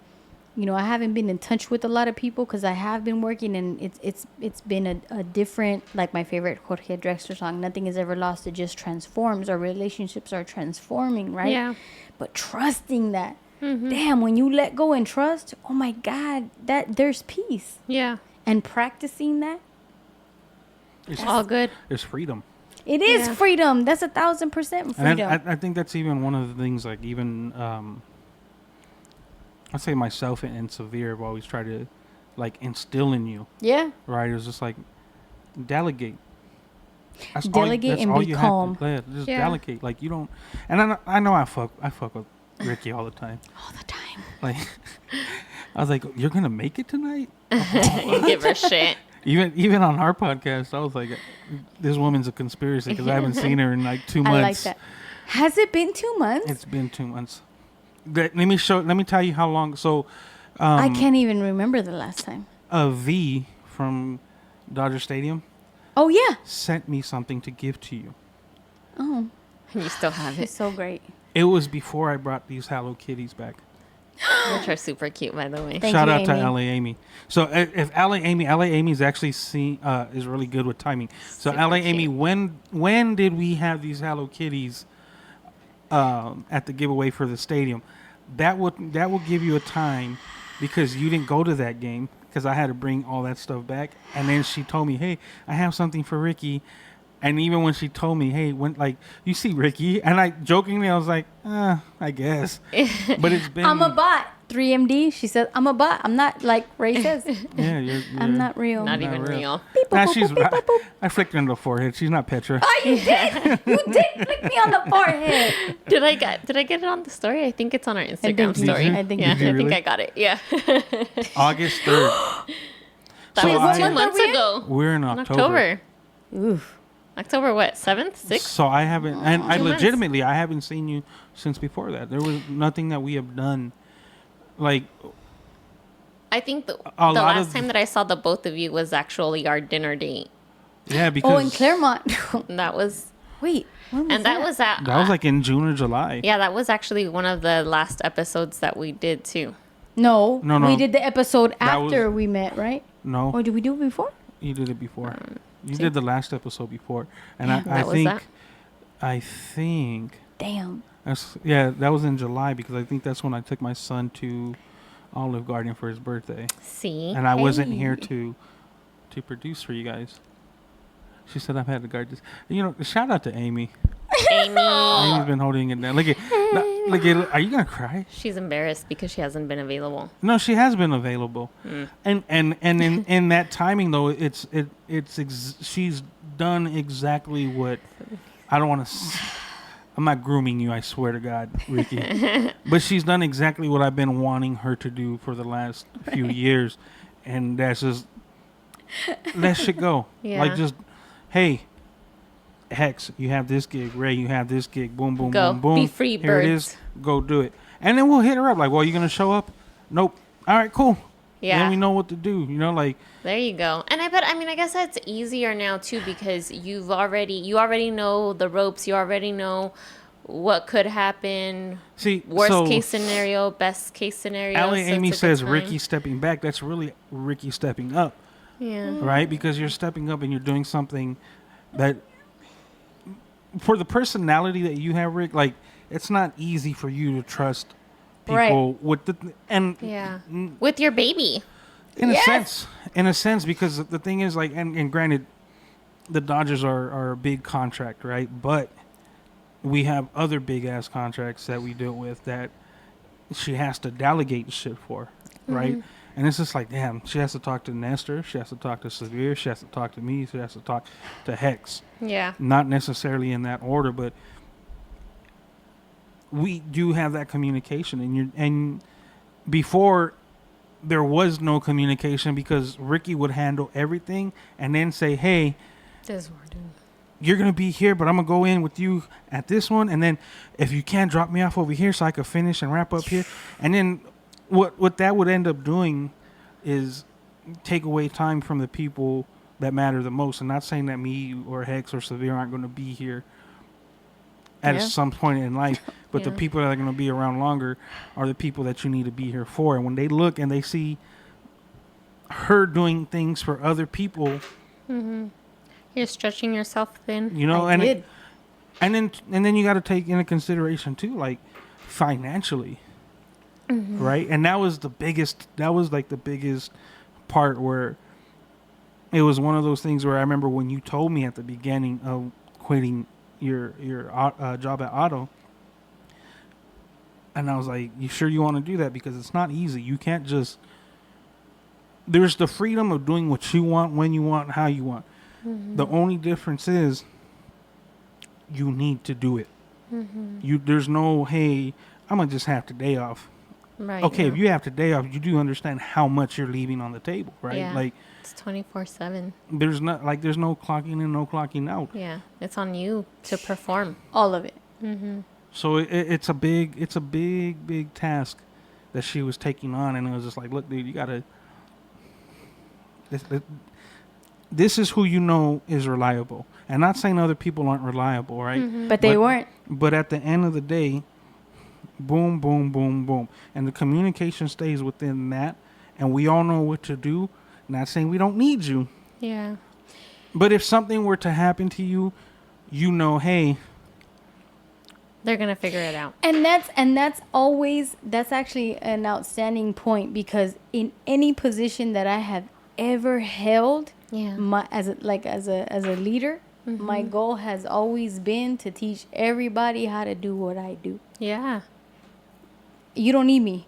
you know, I haven't been in touch with a lot of people because I have been working, and it's been a different, like my favorite Jorge Drexler song, nothing is ever lost, it just transforms. Our relationships are transforming, right? Yeah. But trusting that, damn, when you let go and trust, oh my God, that there's peace. Yeah. And practicing that, it's all good. There's freedom. It is freedom. That's 1,000% freedom. And I think that's even one of the things, like, even I say myself and Severe have always tried to, like, instill in you. Yeah. Right? It was just like, delegate. Delegate and be calm. Just delegate. Like, you don't. And I know I fuck with Rickie all the time. All the time. Like, I was like, you're gonna make it tonight? You give her shit. Even on our podcast, I was like, this woman's a conspiracy because I haven't seen her in like 2 months. I like that. Has it been 2 months? It's been 2 months. Let me tell you how long. So, I can't even remember the last time. V from Dodger Stadium. Oh yeah. Sent me something to give to you. Oh. You still have it. It's so great. It was before I brought these Hello Kitties back. Which are super cute, by the way. Shout out to LA Amy. So if LA Amy is actually is really good with timing. So LA Amy, when did we have these Hello Kitties at the giveaway for the stadium? That will give you a time, because you didn't go to that game because I had to bring all that stuff back. And then she told me, hey, I have something for Rickie. And even when she told me, hey, when like you see Rickie, and I jokingly I was like, I guess. But it's been I'm a bot. 3MD. She said, I'm a bot. I'm not like Ray says. yeah, you're I'm not real. Not even real. Nah, I flicked her on the forehead. She's not Petra. Oh, you did. You did flick me on the forehead. Did I get it on the story? I think it's on our Instagram you story. did. I think yeah, you did. I think Really? I got it. Yeah. August 3rd. That So was I- 2 months ago. We're in In October. Oof. October what? 7th? 6th? So I haven't, and I 2 months. legitimately, I haven't seen you since before that. There was nothing that we have done. Like, I think the lot last of- time that I saw the both of you was actually our dinner date. yeah, because Oh, in Claremont. And that was Wait. When was and that was at that was like in June or July. yeah, that was actually one of the last episodes that we did too. No. No. We did the episode That after was- we met, right? No, Or did we do it before? you did it before. You did the last episode before, and Yeah, I that was think, that. I think Damn. that was in July because I think that's when I took my son to Olive Garden for his birthday, See? and I wasn't here Hey. to produce for you guys. She said I've had to guard this. You know, shout out to Amy. Amy. Amy's been holding it down. Look at. Are you gonna cry? She's embarrassed because she hasn't been available. No, she has been available, Mm. and in that timing though, she's done exactly what I don't want to. I'm not grooming you, I swear to God, Rickie. But she's done exactly what I've been wanting her to do for the last few years, and that's just let shit go. Yeah. Like just, hey, Hex, you have this gig. Ray, you have this gig. Boom, boom, Go. boom, boom. Be free, Here it birds. is. Go do it. And then we'll hit her up. Like, well, you gonna show up? Nope. All right, cool. Yeah. Then we know what to do. You know, like There you go. And I guess that's easier now too because you already know the ropes, you already know what could happen. see. Worst so case scenario, best case scenario. Allie so it's Amy a good says time. Rickie stepping back. That's really Rickie stepping up, Yeah. right? Because you're stepping up and you're doing something that, for the personality that you have, Rick, like it's not easy for you to trust people with the and Yeah. With your baby. in a sense, because the thing is like, and granted, the Dodgers are a big contract, right? But we have other big ass contracts that we deal with that she has to delegate shit for, right? And it's just like, damn, she has to talk to Nestor, she has to talk to Severe, she has to talk to me, she has to talk to Hex. Yeah. Not necessarily in that order, but we do have that communication, and before there was no communication because Rickie would handle everything and then say, hey, This is what we're doing. you're going to be here, but I'm going to go in with you at this one. And then if you can, drop me off over here so I can finish and wrap up here. And then what that would end up doing is take away time from the people that matter the most. And not saying that me or Hex or Severe aren't going to be here at Yeah. some point in life, but the Yeah. people that are going to be around longer are the people that you need to be here for. And when they look and they see her doing things for other people, You're stretching yourself thin. you know, I and did. and then you got to take into consideration too, like financially, right? And that was the biggest. That was like the biggest part where it was one of those things where I remember when you told me at the beginning of quitting your job at Auto, and I was like, "You sure you want to do that? Because it's not easy. You can't just." There's the freedom of doing what you want, when you want, how you want. The only difference is you need to do it. There's no, hey, I'm gonna just have today off. Right. Okay, if yeah. you have today off, you do understand how much you're leaving on the table, right? Yeah. Like It's 24/7. there's no clocking in, no clocking out. Yeah. It's on you to perform. All of it. So it's a big task that she was taking on, and it was just like, look, dude, you gotta. This is who you know is reliable, and not saying other people aren't reliable, right? But they weren't. But at the end of the day, boom, boom, boom, boom, and the communication stays within that, and we all know what to do. Not saying we don't need you, Yeah. but if something were to happen to you, you know, hey, They're going to figure it out. And that's actually an outstanding point, because in any position that I have ever held, Yeah. as a leader, my goal has always been to teach everybody how to do what I do. Yeah. You don't need me.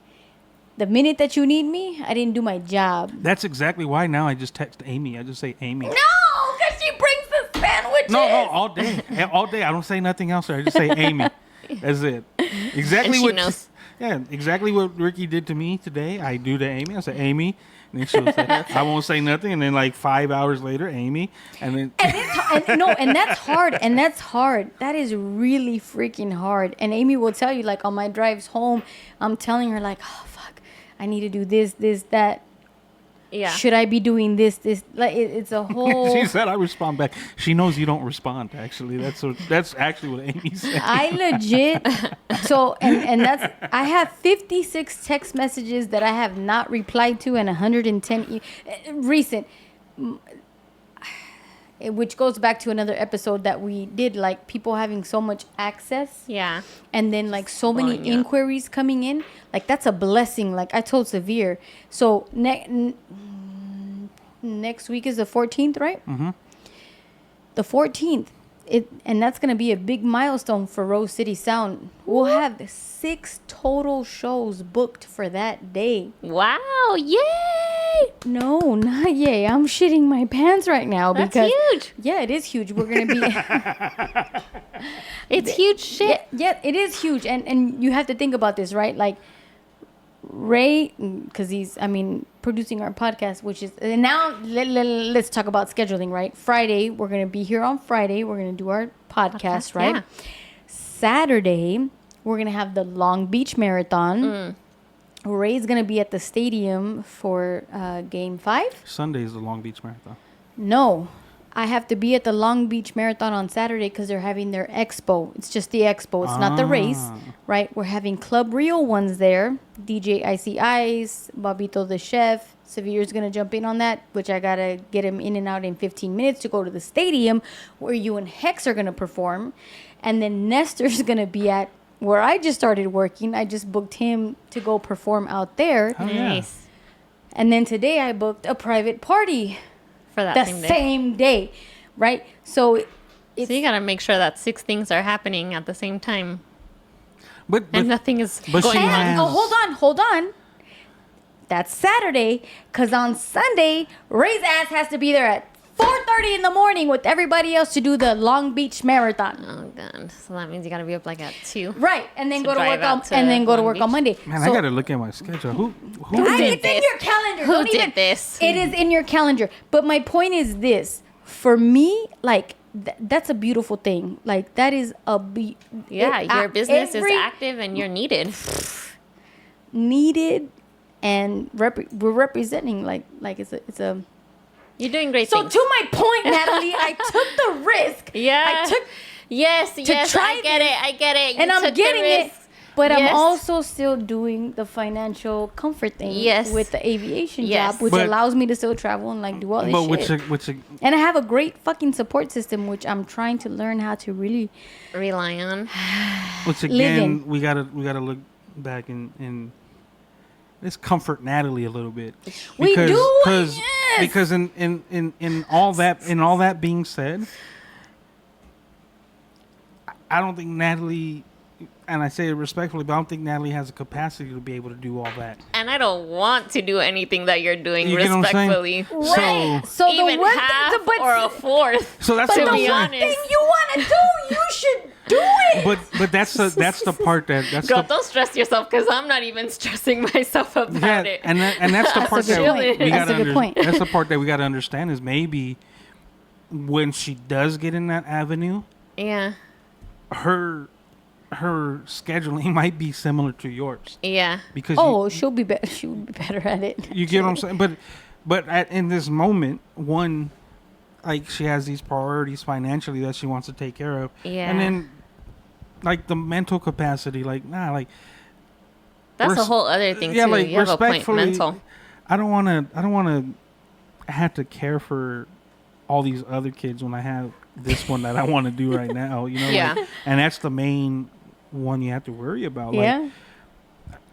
The minute that you need me, I didn't do my job. That's exactly why now I just text Amy. I just say Amy. No, because she brings the sandwiches. No, all day. All day. I don't say nothing else. I just say Amy. That's it. Exactly And she what knows. Yeah, exactly what Rickie did to me today. I do to Amy. I say Amy. And then she'll say, I won't say nothing. And then like 5 hours later, Amy. And then And that's hard. And that's hard. That is really freaking hard. And Amy will tell you, like, on my drives home, I'm telling her, like, oh, fuck, I need to do this, that. Yeah. Should I be doing this? Like, it's a whole. she said I respond back. She knows you don't respond, actually. That's actually what Amy said. I legit. So, and that's, I have 56 text messages that I have not replied to and 110 recent. Which goes back to another episode that we did, like people having so much access. Yeah. And then like so many Blowing up. inquiries coming in. Like that's a blessing. Like I told Severe. So next week is the 14th, right? Mm-hmm. The 14th. And that's going to be a big milestone for Rose City Sound. We'll have 6 total shows booked for that day. Wow. Yay. No, not yay. I'm shitting my pants right now. That's because huge. Yeah, it is huge. We're going to be... It's huge shit. Yeah, it is huge. And you have to think about this, right? Like, Ray, because he's, producing our podcast, which is... And now, let's talk about scheduling, right? Friday, we're going to be here on Friday. We're going to do our podcast, right? Yeah. Saturday, we're going to have the Long Beach Marathon. Ray's going to be at the stadium for Game 5. Sunday is the Long Beach Marathon. No. I have to be at the Long Beach Marathon on Saturday because they're having their expo. It's just the expo. It's not the race, right? We're having Club Real ones there. DJ Icy Ice, Bobito the Chef. Severe's going to jump in on that, which I got to get him in and out in 15 minutes to go to the stadium where you and Hex are going to perform. And then Nestor's going to be at where I just started working. I just booked him to go perform out there. Oh, yeah. Nice. And then today I booked a private party. For that The same day. same day, right? So it's, So you gotta make sure that 6 things are happening at the same time, But and nothing is but going she on. has- hold on. That's Saturday, because on Sunday, Ray's ass has to be there at 4:30 in the morning with everybody else to do the Long Beach Marathon. Oh god! So that means you gotta be up like at 2. Right, and then To go to drive work on out to and then go to Long work on Beach. Monday. Man, So- I gotta look at my schedule. Who did it's in this? your calendar. Who Don't did even, this? It is in your calendar. But my point is this: for me, like that's a beautiful thing. Like that is a Yeah, your business is active and you're needed. needed, and we're representing like it's a. You're doing great So things. to my point, Natalie, I took the risk. Yeah. I took, Yes, try I get it. and You I'm took the getting it. risk. But Yes. I'm also still doing the financial comfort thing Yes. with the aviation Yes. job, which But- allows me to still travel and like do all this But shit. which And I have a great fucking support system, which I'm trying to learn how to really. Rely on. again living. we gotta look back and let's comfort Natalie a little bit. We do, because yes! because in all that being said, I don't think Natalie, and I say it respectfully, but I don't think Natalie has the capacity to be able to do all that. And I don't want to do anything that you're doing You get what I'm saying? respectfully. Right. So the Even one half thing, but, or a fourth. So that's but what the I'm be one saying. honest. thing you want to do, you should do it. But that's the part that's Girl, the don't stress yourself because I'm not even stressing myself about yeah, it. and that's the part a good that point. we That's gotta a good point. That's the part that we gotta understand is maybe when she does get in that avenue, Yeah. her scheduling might be similar to yours Yeah. because She'll be better. She'll be better at it. you get what I'm saying. But in this moment, one, like she has these priorities financially that she wants to take care of, Yeah. and then like the mental capacity, like like That's a res- whole other thing yeah, too. like You have a point, respectfully, mental. I don't want to have to care for all these other kids when I have this one that I want to do right now, you know? Yeah. Like, and that's the main one you have to worry about. Yeah.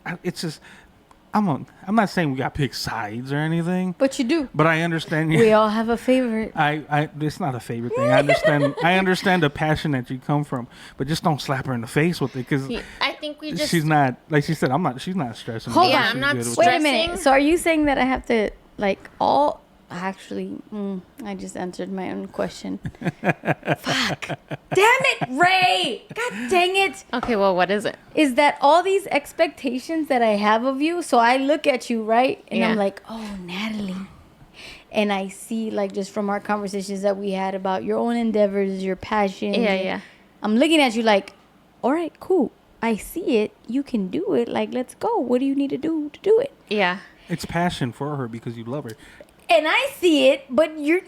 Like, it's just, I'm not saying we got to pick sides or anything, But you do. but I understand. We all have a favorite. It's not a favorite thing. I understand the passion that you come from, but just don't slap her in the face with it because I think we just. she's not, like she said, she's not stressing. Hold about it. on. She's I'm not good with Wait it. a minute. Dressing? So are you saying that I have to like all? Actually, I just answered my own question. Fuck. Damn it, Ray. God dang it. Okay, well, what is it? Is that all these expectations that I have of you? So I look at you, right? And I'm Yeah. like, oh, Natalie. And I see, like, just from our conversations that we had about your own endeavors, your passion. Yeah. I'm looking at you like, all right, cool. I see it. You can do it. Like, let's go. What do you need to do it? Yeah. It's passion for her because you love her. And I see it, but you're.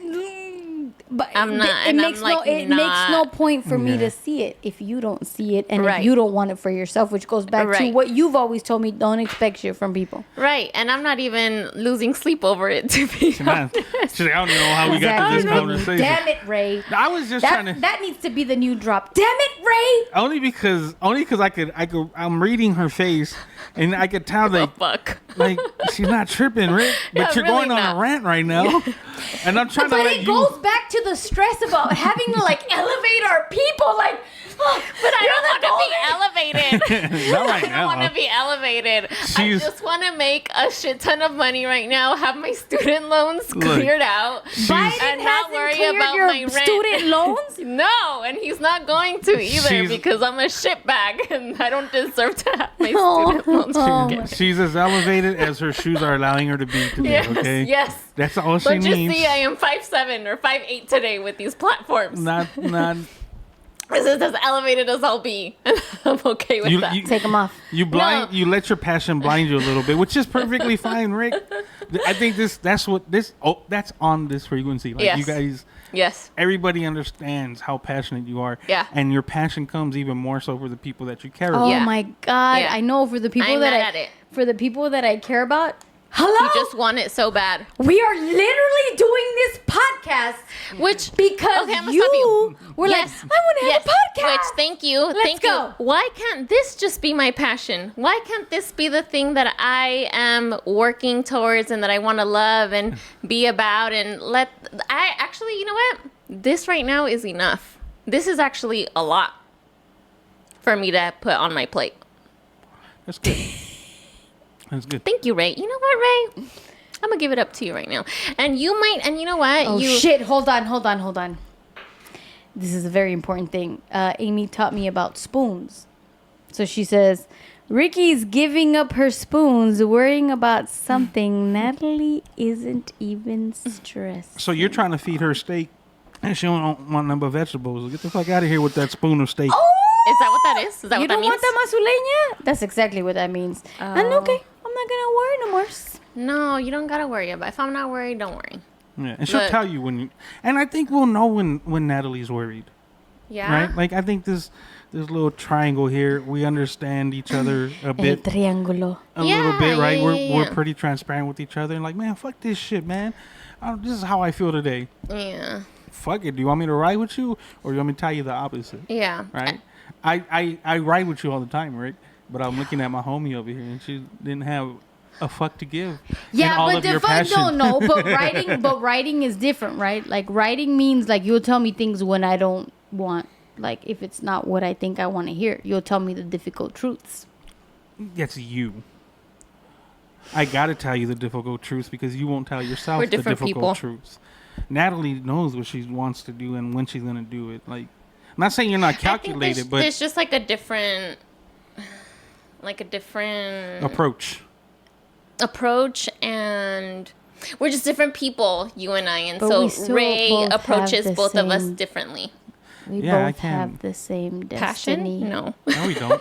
But I'm not, It and makes I'm, like, it makes no point for me Yeah. to see it if you don't see it, and Right. if you don't want it for yourself, which goes back to Right. what you've always told me: don't expect shit from people. Right. And I'm not even losing sleep over it, to be She's like, I don't even know how we got to this Exactly. conversation. Damn it, Ray. I was just trying to. That needs to be the new drop. Damn it, Ray. Only because I'm reading her face, and I could tell the that fuck. like she's not tripping, Rick. But Yeah, you're really going on not. a rant right now, and I'm trying to But let it you. goes back to the stress about having to like elevate our people. Like, But I don't want to be elevated. Not right I don't want now. to be elevated. She's- I just want to make a shit ton of money right now, have my student loans cleared out, Biden and not hasn't worry cleared about your my rent. student loans. No, and he's not going to either She's- because I'm a shitbag and I don't deserve to have my Oh, student loans oh forgiven. She's as elevated as her shoes are allowing her to be today. Yes, Okay. yes. That's all she But just needs. see, I am 5'7" or 5'8" today with these platforms. Not. This is as elevated as I'll be. I'm okay with that. Take them off. You blind. No. You let your passion blind you a little bit, which is perfectly fine, Rick. I think that's on this frequency. Like Yes. you guys, Yes. everybody understands how passionate you are. Yeah. And your passion comes even more so for the people that you care Oh about. Yeah. my God. Yeah. I know for the people I'm that mad at it. for the people that I care about. Hello. You just want it so bad. We are literally doing this podcast Which because Okay, I'm gonna you, stop you. were Yes. like, I want to have a podcast. Which, thank you. Thank go. you. Why can't this just be my passion? Why can't this be the thing that I am working towards and that I want to love and be about and actually, you know what? This right now is enough. This is actually a lot for me to put on my plate. That's good. That's good. Thank you, Ray. You know what, Ray? I'm going to give it up to you right now. And you might, and you know what? Oh shit! Hold on. This is a very important thing. Amy taught me about spoons. So she says, Rickie's giving up her spoons, worrying about something Natalie isn't even stressed. So you're trying to feed her steak, and she don't want nothing but vegetables. Get the fuck out of here with that spoon of steak. Is that what that is? Is that You what that don't means? want that masuleña? That's exactly what that means. And okay, I'm not gonna worry no more. No, you don't got to worry about it. If I'm not worried, don't worry. Yeah, and she'll But- tell you when you. And I think we'll know when Natalie's worried, Yeah? right? Like I think this little triangle here, we understand each other a El bit, triángulo. a little bit, right? yeah, We're yeah. pretty transparent with each other, and like, man, fuck this shit, man. This is how I feel today. Yeah. Fuck it. Do you want me to ride with you, or do you want me to tell you the opposite? Yeah. Right? I ride with you all the time, Rick. But I'm looking at my homie over here, and she didn't have a fuck to give. Yeah, in all but of the your fun passion. don't know. But writing is different, right? Like writing means like you'll tell me things when I don't want. Like if it's not what I think I want to hear, you'll tell me the difficult truths. That's you. I gotta tell you the difficult truths because you won't tell yourself We're the different difficult people. truths. Natalie knows what she wants to do and when she's gonna do it. Like, I'm not saying you're not calculated, but there's just like a different approach, and we're just different people, you and I, and But we so still Ray both have approaches the both of us same- differently. We Yeah, I both can. have the same Passion? destiny. No. no, we don't.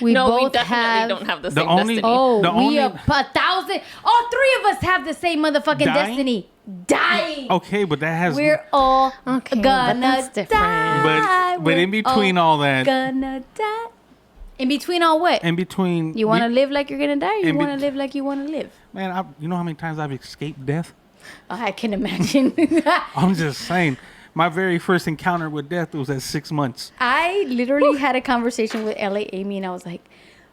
We No, we both definitely have. don't have the The same only- destiny. Oh, The we only- are 1,000. All three of us have the same motherfucking Dying? destiny. Dying. Okay, but that has. We're all Okay, but gonna that's different. die. But in We're between all that, gonna die. In between all what? in between, You want to live like you're gonna die, or you in want to bet- live like you want to live? man. You know how many times I've escaped death? Oh, I can imagine. I'm just saying. My very first encounter with death was at 6 months. I literally had a conversation with LA Amy, and I was like,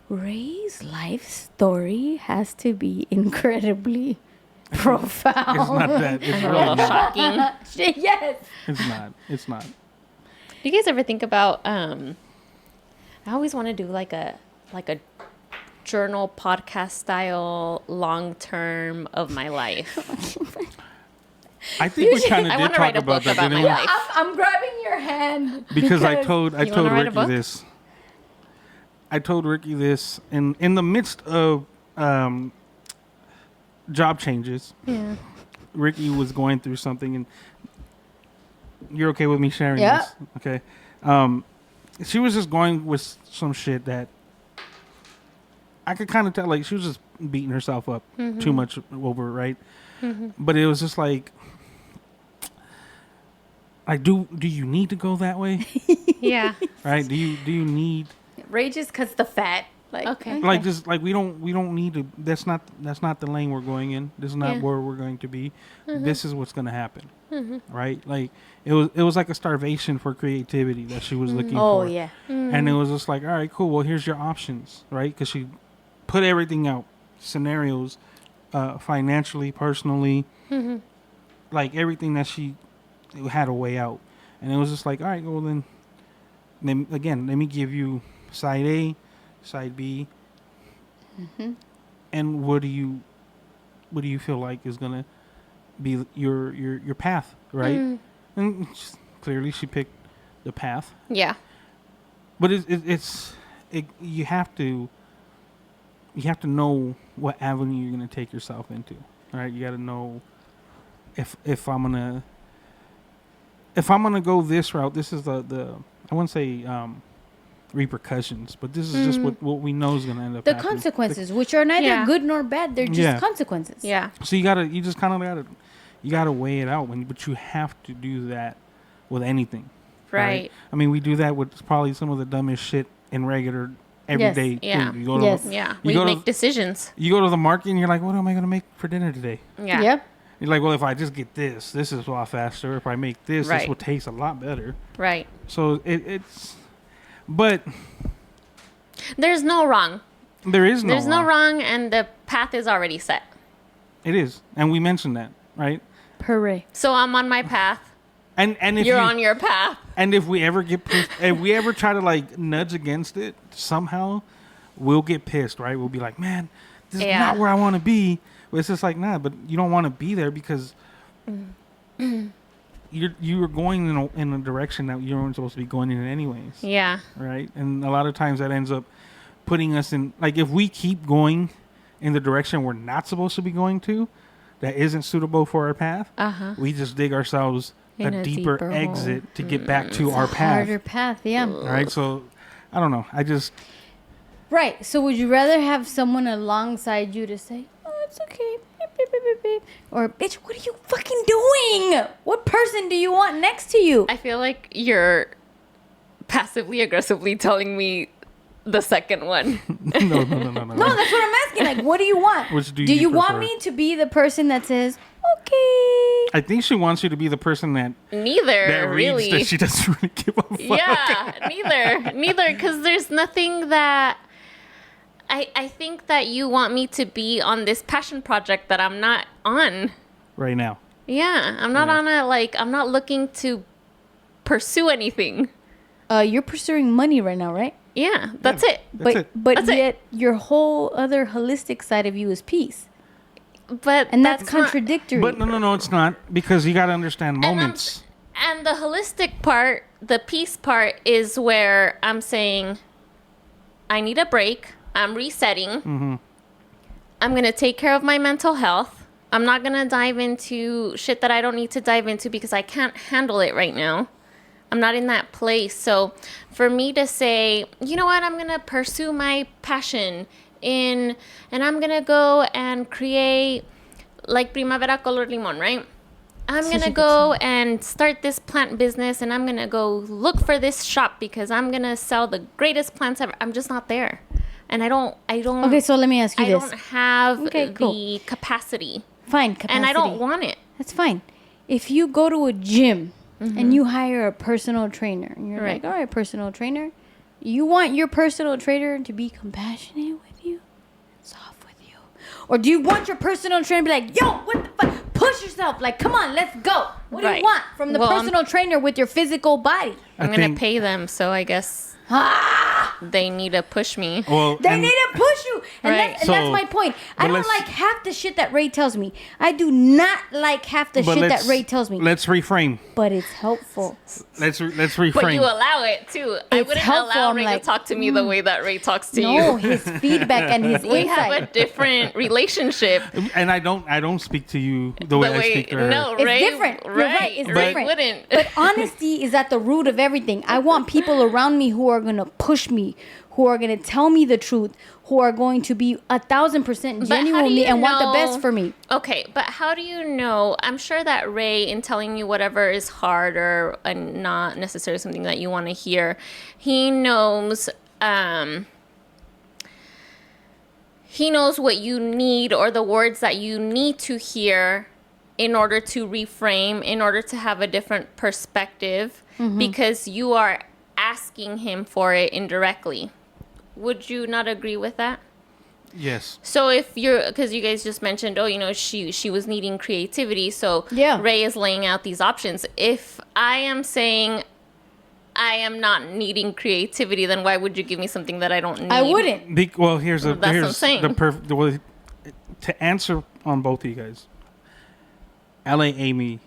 Ray's life story has to be incredibly profound. It's not that. It's A really little not. shocking. Yes. It's not. Do you guys ever think about? I always want to do like a journal podcast style long term of my life. I think we kind of I did wanna talk write a about book that, about didn't my we? life. I'm grabbing your hand Because I told You wanna write a Ricky book? this. I told Ricky this in the midst of job changes. Yeah. Ricky was going through something, and you're okay with me sharing Yeah. this, okay? She was just going with some shit that I could kind of tell, like she was just beating herself up too much over, right? But it was just like, do you need to go that way, Yeah. right? Do you need Ray just cuts the fat. Like, Okay. like just like we don't need to. That's not the lane we're going in. This is not Yeah. where we're going to be. This is what's going to happen, right? Like it was like a starvation for creativity that she was looking Oh, for. yeah. And it was just like, all right, cool. Well, here's your options, right? Because she put everything out, scenarios, financially, personally, like everything that she had a way out. And it was just like, all right, well then again, let me give you side A, side B, and what do you feel like is gonna be your path, right? And clearly, she picked the path. Yeah. But you have to know what avenue you're gonna take yourself into, right? You got to know if I'm gonna go this route. This is the I wouldn't say repercussions, but this is just what we know is gonna end up. The happening. consequences, which are neither Yeah. good nor bad, they're just Yeah. consequences. Yeah. So you just kind of gotta weigh it out but you have to do that with anything, Right. I mean, we do that with probably some of the dumbest shit in regular everyday things. Yeah. You go to Yes. Yeah. You We go to- make decisions. you go to the market and you're like, what am I gonna make for dinner today? Yeah. Yep. You're like, well, if I just get this is a lot faster. If I make this Right. will taste a lot better. Right. So but There's no wrong. there's No wrong, and the path is already set. It is, and we mentioned that, right? Hooray. So I'm on my path. And if You're on your path. And if we ever if we ever try to like nudge against it somehow, we'll get pissed, right? We'll be like, man, this is not where I want to be. But it's just like, nah, but you don't want to be there because you're going in a direction that you weren't supposed to be going in anyways. Yeah. Right? And a lot of times that ends up putting us in, like, if we keep going in the direction we're not supposed to be going to, that isn't suitable for our path, we just dig ourselves In a a deeper deeper exit to get back to our Harder path. path, yeah. All right? So, I don't know. Right. So would you rather have someone alongside you to say, "Oh, it's okay," beep, beep, beep, beep, beep," or "Bitch, what are you fucking doing? What person do you want next to you?" I feel like you're passively aggressively telling me the second one. No. No, that's what I'm asking. Like, what do you want? Which do you you want prefer? me to be the person that says, "Okay"? I think she wants you to be the person that Neither, reads really. that she doesn't really give a fuck. Yeah, neither, because there's nothing that I think that you want me to be on this passion project that I'm not on. Right now. Yeah, I'm not on a, like, I'm not looking to pursue anything. You're pursuing money right now, right? Yeah, that's it. That's But That's it. yet your whole other holistic side of you is peace, But and that's not- contradictory. But no, it's not, because you got to understand I'm moments. And the holistic part, the peace part, is where I'm saying, I need a break. I'm resetting. I'm going to take care of my mental health. I'm not going to dive into shit that I don't need to dive into because I can't handle it right now. I'm not in that place. So for me to say, you know what, I'm going to pursue my passion and I'm going to go and create like Primavera Color Limon, right? I'm going to go and start this plant business and I'm going to go look for this shop because I'm going to sell the greatest plants ever. I'm just not there. And I don't. Okay, so let me ask you I this. don't have Okay, cool. the capacity. Fine, capacity. And I don't want it. That's fine. If you go to a gym and you hire a personal trainer, and you're Right. like, "All right, personal trainer, You want your personal trainer to be compassionate with you, soft with you, or do you want your personal trainer to be like, yo, what the fuck? Push yourself. Like, come on, let's go. What do you want from the personal trainer with your physical body? I'm going to pay them, so I guess they need to push me. Well, they need to push you. And, that's my point. I don't like half the shit that Ray tells me. I do not like half the shit that Ray tells me. Let's reframe. But it's helpful. Let's reframe. But you allow it, too. I wouldn't allow Ray to talk to me the way that Ray talks to you. No, his feedback and his we insight. have a different relationship. And I don't speak to you the way I speak to her. No, it's Ray, different. You're right. It's different. Wouldn't. But honesty is at the root of everything. I want people around me who are going to push me, who are going to tell me the truth, who are going to be 1,000% genuine with me and want the best for me. Okay, but how do you know? I'm sure that Ray, in telling you whatever is hard or not necessarily something that you want to hear, he knows what you need or the words that you need to hear in order to reframe, in order to have a different perspective, because you are asking him for it indirectly. Would you not agree with that? Yes. So if because you guys just mentioned, she was needing creativity, so Ray is laying out these options. If I am saying I am not needing creativity, then why would you give me something that I don't need? I wouldn't. That's what I'm saying. To answer on both of you guys. LA Amy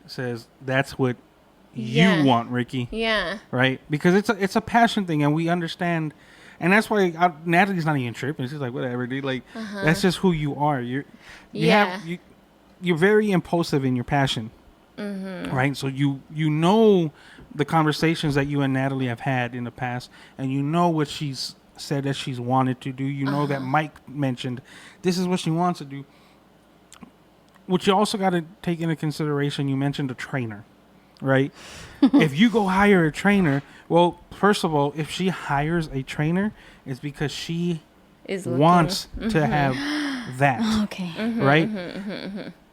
says that's what you want, Ricky. Yeah. Right? Because it's a passion thing, and we understand, and that's why Natalie's not even tripping. She's like, whatever, dude. Like that's just who you are. You're very impulsive in your passion, right? So you know the conversations that you and Natalie have had in the past, and you know what she's said that she's wanted to do. You know that Mike mentioned this is what she wants to do. What you also got to take into consideration, you mentioned a trainer, right? If you go hire a trainer, well, first of all, if she hires a trainer, it's because she wants to have that. Okay. Right?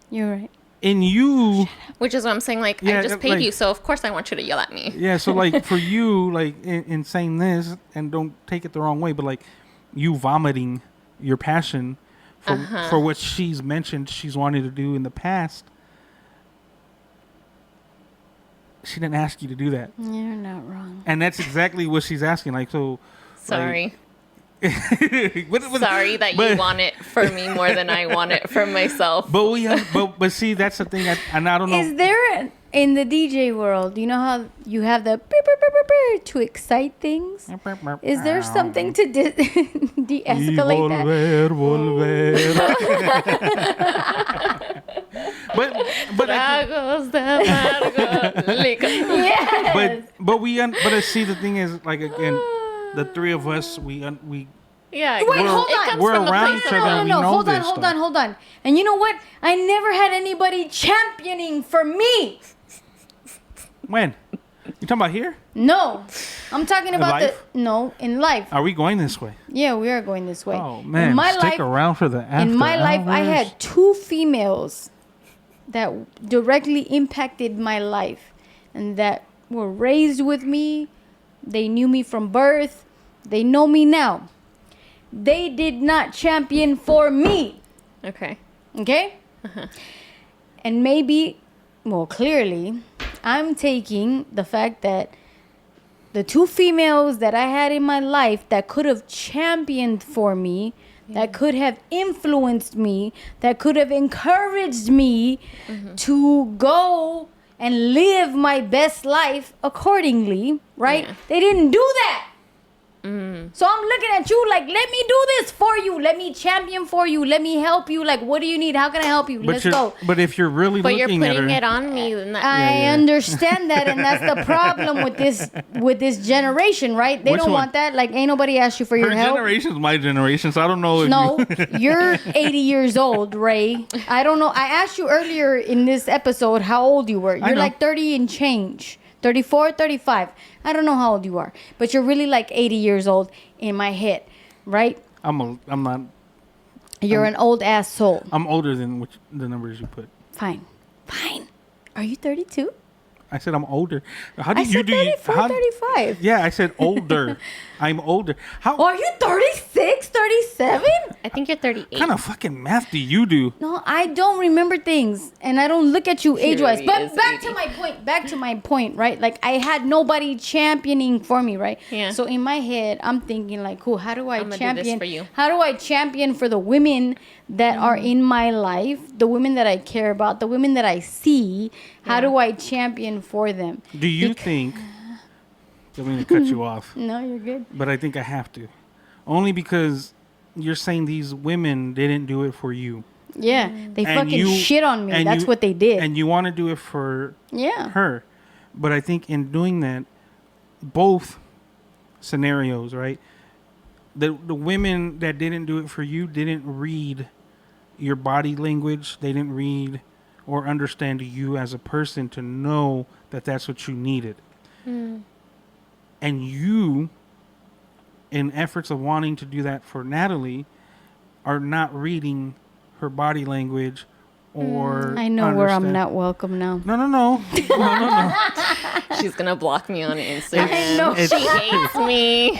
You're right. In you... Which is what I'm saying, like, I just paid you, so of course I want you to yell at me. Yeah, so, like, for you, like, in saying this, and don't take it the wrong way, but, like, you vomiting your passion for what she's mentioned she's wanted to do in the past, she didn't ask you to do that. You're not wrong. And that's exactly what she's asking. Like, so... Sorry. Sorry that you want it for me more than I want it for myself. But see, that's the thing. And I don't know. Is there in the DJ world, you know how you have the beep, beep, beep, beep, beep, to excite things? Is there something to de-escalate that? Yes. But see, the thing is, like, again, the three of us, we yeah. Wait, hold on. We're around each other. No, hold on. And you know what? I never had anybody championing for me. When? You talking about here? No, I'm talking about in life. Are we going this way? Yeah, we are going this way. Oh man, stick around for the after In my life, hours. I had two females that directly impacted my life and that were raised with me. They knew me from birth. They know me now. They did not champion for me. Okay? And maybe, clearly, I'm taking the fact that the two females that I had in my life that could have championed for me, that could have influenced me, that could have encouraged me to go and live my best life accordingly, right? Yeah. They didn't do that. So I'm looking at you like, let me do this for you. Let me champion for you. Let me help you. Like, what do you need? How can I help you? Let's go. But if you're really looking at her... But you're putting it on me. I understand that, and that's the problem with this generation, right? They don't want that. Like, ain't nobody asked you for your help. Her generation's my generation, so I don't know if you're 80 years old, Ray. I don't know. I asked you earlier in this episode how old you were. You're like 30 and change. 34, 35. I don't know how old you are, but you're really like 80 years old in my head, right? I'm not. You're an old ass soul. I'm older than the numbers you put. Fine. Are you 32? I said I'm older. How do I you said do? 34, 35. Yeah, I said older. I'm older. How Oh, are you 36, 37? I think you're 38. kind of fucking math do you do? No, I don't remember things, and I don't look at you age-wise. really But is back 80. to my point. Back to my point, right? Like, I had nobody championing for me, right? Yeah. So in my head, I'm thinking like, cool. How do I I'ma do this champion for you. How do I champion for the women that are in my life, the women that I care about, the women that I see? How do I champion for them? Do you think? I mean to cut you off, No, you're good. but I think I have to, only because you're saying these women didn't do it for you. Yeah, they And fucking you- shit on me. and That's you- what they did. And you want to do it for Yeah. her. But I think in doing that, both scenarios, right? The women that didn't do it for you didn't read your body language. They didn't read or understand you as a person to know that that's what you needed. And you, in efforts of wanting to do that for Natalie, are not reading her body language or I know where I'm understand- not welcome now. No. She's gonna block me on Instagram. I know. She hates me.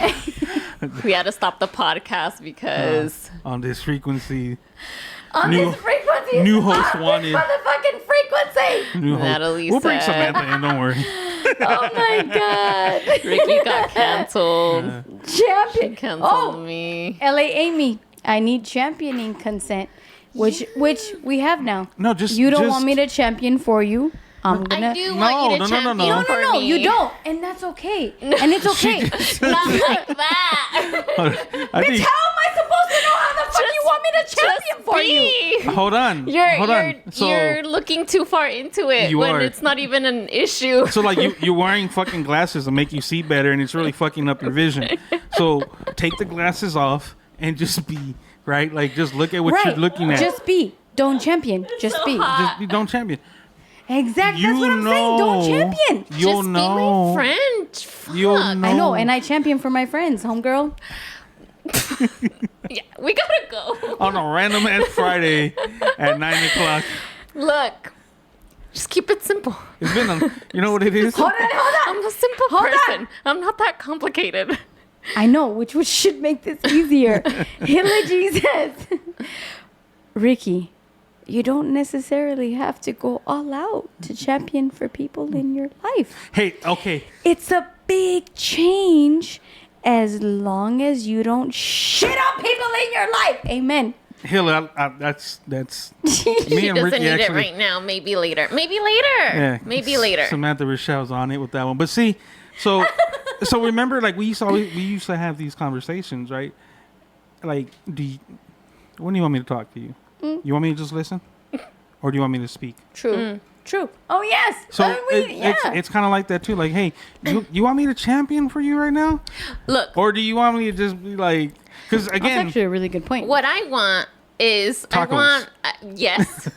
We had to stop the podcast because On this frequency. On New- this frequency. new host on wanted. This motherfucking frequency. New host. Natalie We'll bring said- Samantha in, don't worry. Oh my god. Rickie got canceled. Champion. Canceled me. LA Amy, I need championing consent, which we have now. No, just You don't just- want me to champion for you. I'm gonna. I do want you to no, champion no. for No, me. you don't, and that's okay. And it's okay. Not like that. I think, How am I supposed to know how the fuck you want me to champion for you? you. hold on. You're hold on. So, you're looking too far into it You when are. it's not even an issue. so like you're wearing fucking glasses to make you see better, and it's really fucking up your vision. So take the glasses off and just be right. Like just look at what you're looking at. Just be. Don't champion. Just be. Just be, don't champion. Exactly. You That's what I'm saying. Don't know. champion. You'll Just know. be my friend. Fuck. You'll know. I know, and I champion for my friends, homegirl. Yeah, we gotta go. On a random ass Friday at 9:00. Look, just keep it simple. It's been you know what it is? Hold on. I'm a simple Hold person. on. I'm not that complicated. I know, which should make this easier. Hillary says, Rickie, you don't necessarily have to go all out to champion for people in your life. Hey, okay. It's a big change as long as you don't shit on people in your life. Amen. Hill, that's me She and doesn't Rickie need it actually. right now. Maybe later. Maybe later. Yeah, Maybe later. Samantha Rochelle's on it with that one. But see, so remember, like we used to have these conversations, right? Like, when do you want me to talk to you? You want me to just listen, or do you want me to speak? True. True. Oh, yes. So it's kind of like that too. Like, hey, you want me to champion for you right now, Look, or do you want me to just be like? Because That's again, actually a really good point. what I want is Tacos. I want yes.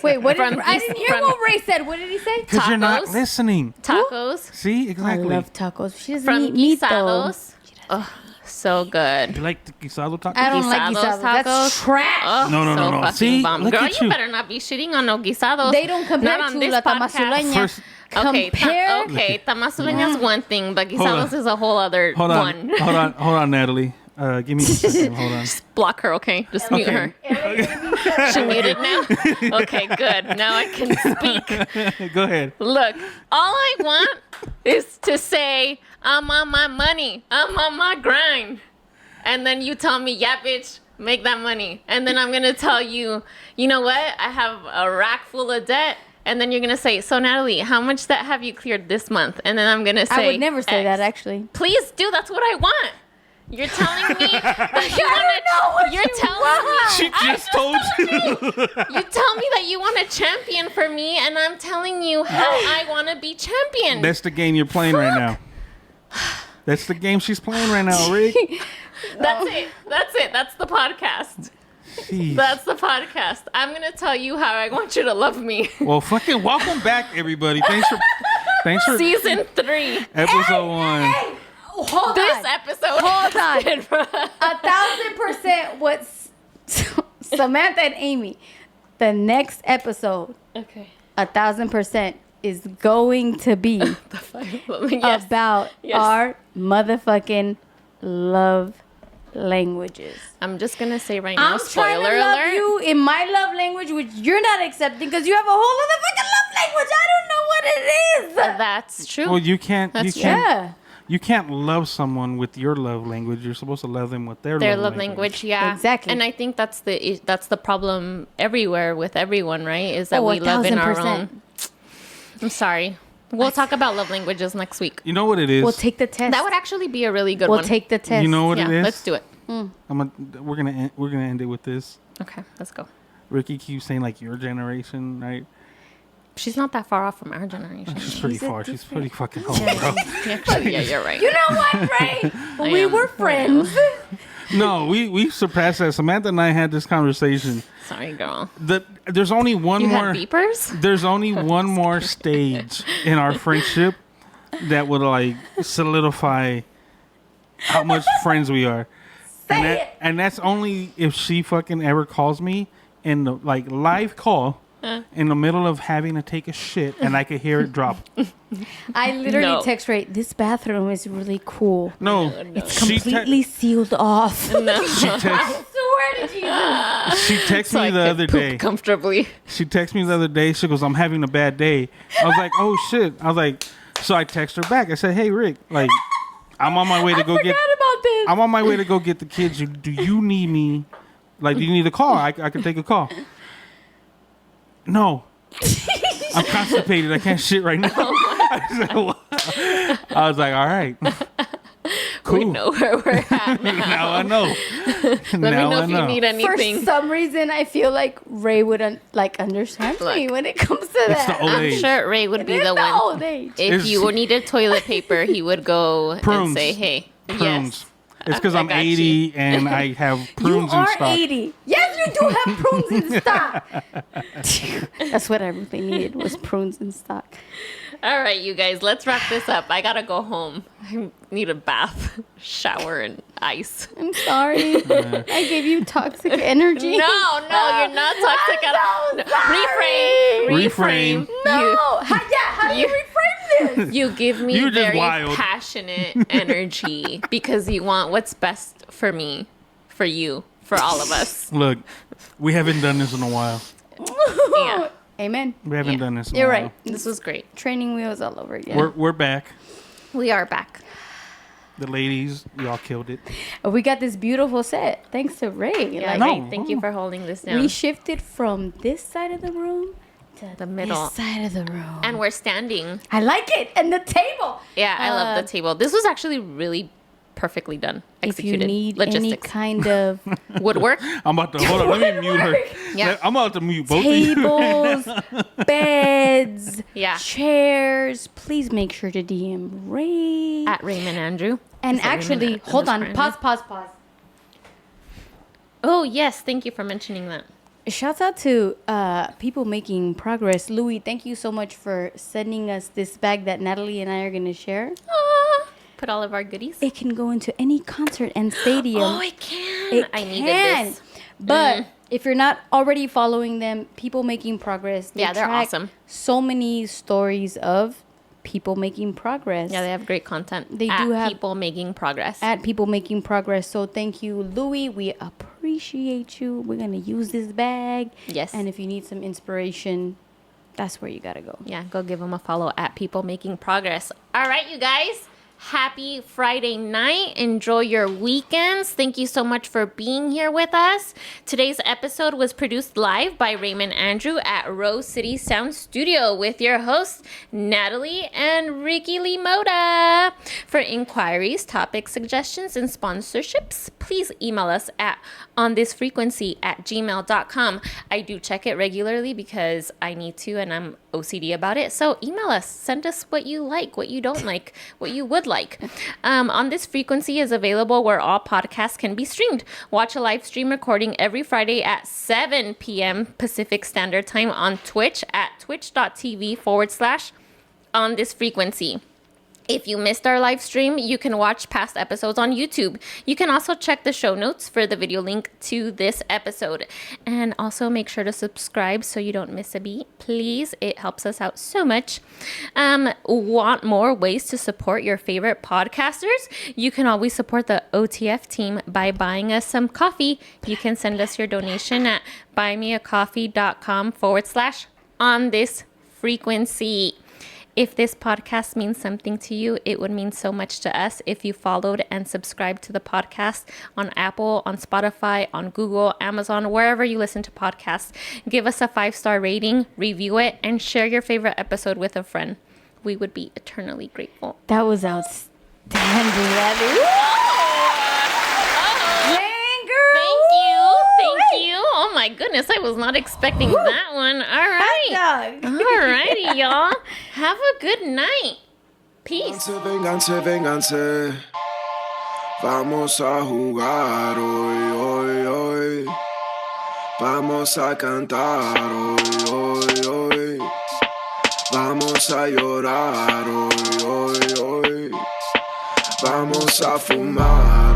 Wait, what did, From I East- didn't hear from what Ray said. What did he say? because you're not tacos. listening. Tacos See, exactly. I love tacos. She doesn't from eat meat, though. guisados. Oh, so good. You like the guisado tacos? I don't like Guisados guisados. That's tacos. trash. Oh, No. so fucking See, bomb. look Girl, at you you. better not be shitting on no guisados. They don't compare Not on to this la podcast. tamasuleña. First- Okay, Compare. tamasuleña is one thing, but guisados on. is a whole other Hold on, one. hold on, Natalie. Give me a second. Hold on. Block her, okay? Just mute Okay. her. She muted now? Okay, good. Now I can speak. Go ahead. Look, all I want is to say, I'm on my money. I'm on my grind. And then you tell me, yeah, bitch, make that money. And then I'm going to tell you, you know what? I have a rack full of debt. And then you're going to say, so Natalie, how much debt have you cleared this month? And then I'm going to say, I would never say X. that, actually. Please do. That's what I want. You're telling me that you I don't know what want to. You're you telling want. She just told you. you tell me that you want to champion for me, and I'm telling you how I want to be champion. That's the game you're playing right now. That's the game she's playing right now, Rick. That's it. That's it. That's the podcast. Jeez. That's the podcast. I'm gonna tell you how I want you to love me. Well, fucking welcome back, everybody. Thanks for Season 3. episode 1. Hold This on. episode. Hold on. has been from- 1,000% what Samantha and Amy. The next episode, Okay. 1,000% is going to be Yes. about Yes. our motherfucking love languages. I'm just gonna say right now, I'm trying spoiler to love alert. you in my love language, which you're not accepting because you have a whole other fucking love language. I don't know what it is. That's true. Well, you can't. That's You can't. Yeah. You can't love someone with your love language. You're supposed to love them with their love language, yeah, Exactly. And I think that's the problem everywhere with everyone, right? Is that we love in our 1000%. own. I'm sorry. We'll talk about love languages next week. You know what it is? We'll take the test. That would actually be a really good We'll one. take the test. You know what Yeah, it is? let's do it. We're gonna end it with this. Okay, let's go. Ricky keeps saying like your generation, right? She's not that far off from our generation. She's pretty She's a far. She's different- pretty fucking old, bro. Actually, yeah, you're right. You know what, Ray? We am. were friends. No, we surpassed that. Samantha and I had this conversation. Sorry, girl. There's only one You more. had beepers? There's only one more stage in our friendship that would like solidify how much friends we are. And that's only if she fucking ever calls me in the like live call in the middle of having to take a shit and I could hear it drop. I literally No. text Ray, this bathroom is really cool. No, It's she completely sealed off. she text I swear to Jesus. she texted So me I the could other poop day. comfortably. She texted me the other day. She goes, "I'm having a bad day." I was like, "Oh shit!" I was like, so I text her back. I said, "Hey Rick, like, I'm on my way to go get. about this. I'm on my way to go get the kids. Do you need me? Like, do you need a call? I can take a call." No, I'm constipated. I can't shit right now. I said, "What?" I was like, "All right, cool." We know where we're at now. Now I know. Let me know if you need anything. For some reason, I feel like Ray would understand me Look. when it comes to It's that. the old I'm age. sure Ray would be It's the one. old age. If It's- you needed toilet paper, he would go and Prunes. say, "Hey, Prunes. yes." It's because I I'm got 80 and I have You prunes in are stock. 80. Yes, you do have prunes in stock. That's what I really needed was prunes in stock. All right, you guys, let's wrap this up. I gotta go home. I need a bath, shower, and ice. I'm sorry. I gave you toxic energy. No, you're not toxic at all. I'm No, so sorry. Reframe. No. How do you reframe this? You give me You're just very wild. passionate energy because you want what's best for me, for you, for all of us. Look, we haven't done this in a while. Yeah. Amen. We haven't Yeah. done this in You're a while. right. This was great. Training wheels all over again. We're back. We are back. The ladies, y'all killed it. We got this beautiful set thanks to Ray. Yeah, Like, Ray, thank you for holding this down. we shifted from this side of the room to The middle. this side of the room. And we're standing. I like it. And the table. Yeah, I love the table. This was actually really perfectly done. If you Executed. need any Logistics. kind of Woodwork. I'm about to hold on. Let me mute her. Yeah. I'm about to mute both of you. tables, beds, Yeah. chairs, please make sure to DM Ray. At Raymond Andrew. And Is that actually, Raymond hold on. underscore Pause. Oh, yes. Thank you for mentioning that. Shouts out to people making progress. Louis, thank you so much for sending us this bag that Natalie and I are going to share. Ah, put all of our goodies. It can go into any concert and stadium. Oh, it can. It I needed can. this. But if you're not already following them, people making progress. They Yeah, they're track awesome. So many stories of people making progress. Yeah, they have great content. They do have- people making progress. At people making progress. So thank you, Louis. We appreciate you. We're gonna use this bag. Yes. And if you need some inspiration, that's where you gotta go. Yeah, go give them a follow at People Making Progress. All right, you guys. Happy Friday night. Enjoy your weekends. Thank you so much for being here with us. Today's episode was produced live by Raymond Andrew at Rose City Sound Studio with your hosts, Natalie and Ricky Lee Moda. For inquiries, topic suggestions, and sponsorships, please email us at onthisfrequency@gmail.com. I do check it regularly because I need to and I'm OCD about it. So email us. Send us what you like, what you don't like, what you would like. On This Frequency is available where all podcasts can be streamed. Watch a live stream recording every Friday at 7 p.m. Pacific Standard Time on Twitch at twitch.tv/onthisfrequency. If you missed our live stream, you can watch past episodes on YouTube. You can also check the show notes for the video link to this episode. And also make sure to subscribe so you don't miss a beat. Please, it helps us out so much. Want more ways to support your favorite podcasters? You can always support the OTF team by buying us some coffee. You can send us your donation at buymeacoffee.com/onthisfrequency. If this podcast means something to you, it would mean so much to us if you followed and subscribed to the podcast on Apple, on Spotify, on Google, Amazon, wherever you listen to podcasts. Give us a 5-star rating, review it, and share your favorite episode with a friend. We would be eternally grateful. That was outstanding, Abby. Thank you. Oh my goodness, I was not expecting that one. All right. All righty, y'all. Have a good night. Peace. Vénganse, vénganse. Vamos a jugar hoy, hoy, hoy. Vamos a cantar hoy, hoy, hoy. Vamos a llorar hoy, hoy, hoy. Vamos a fumar.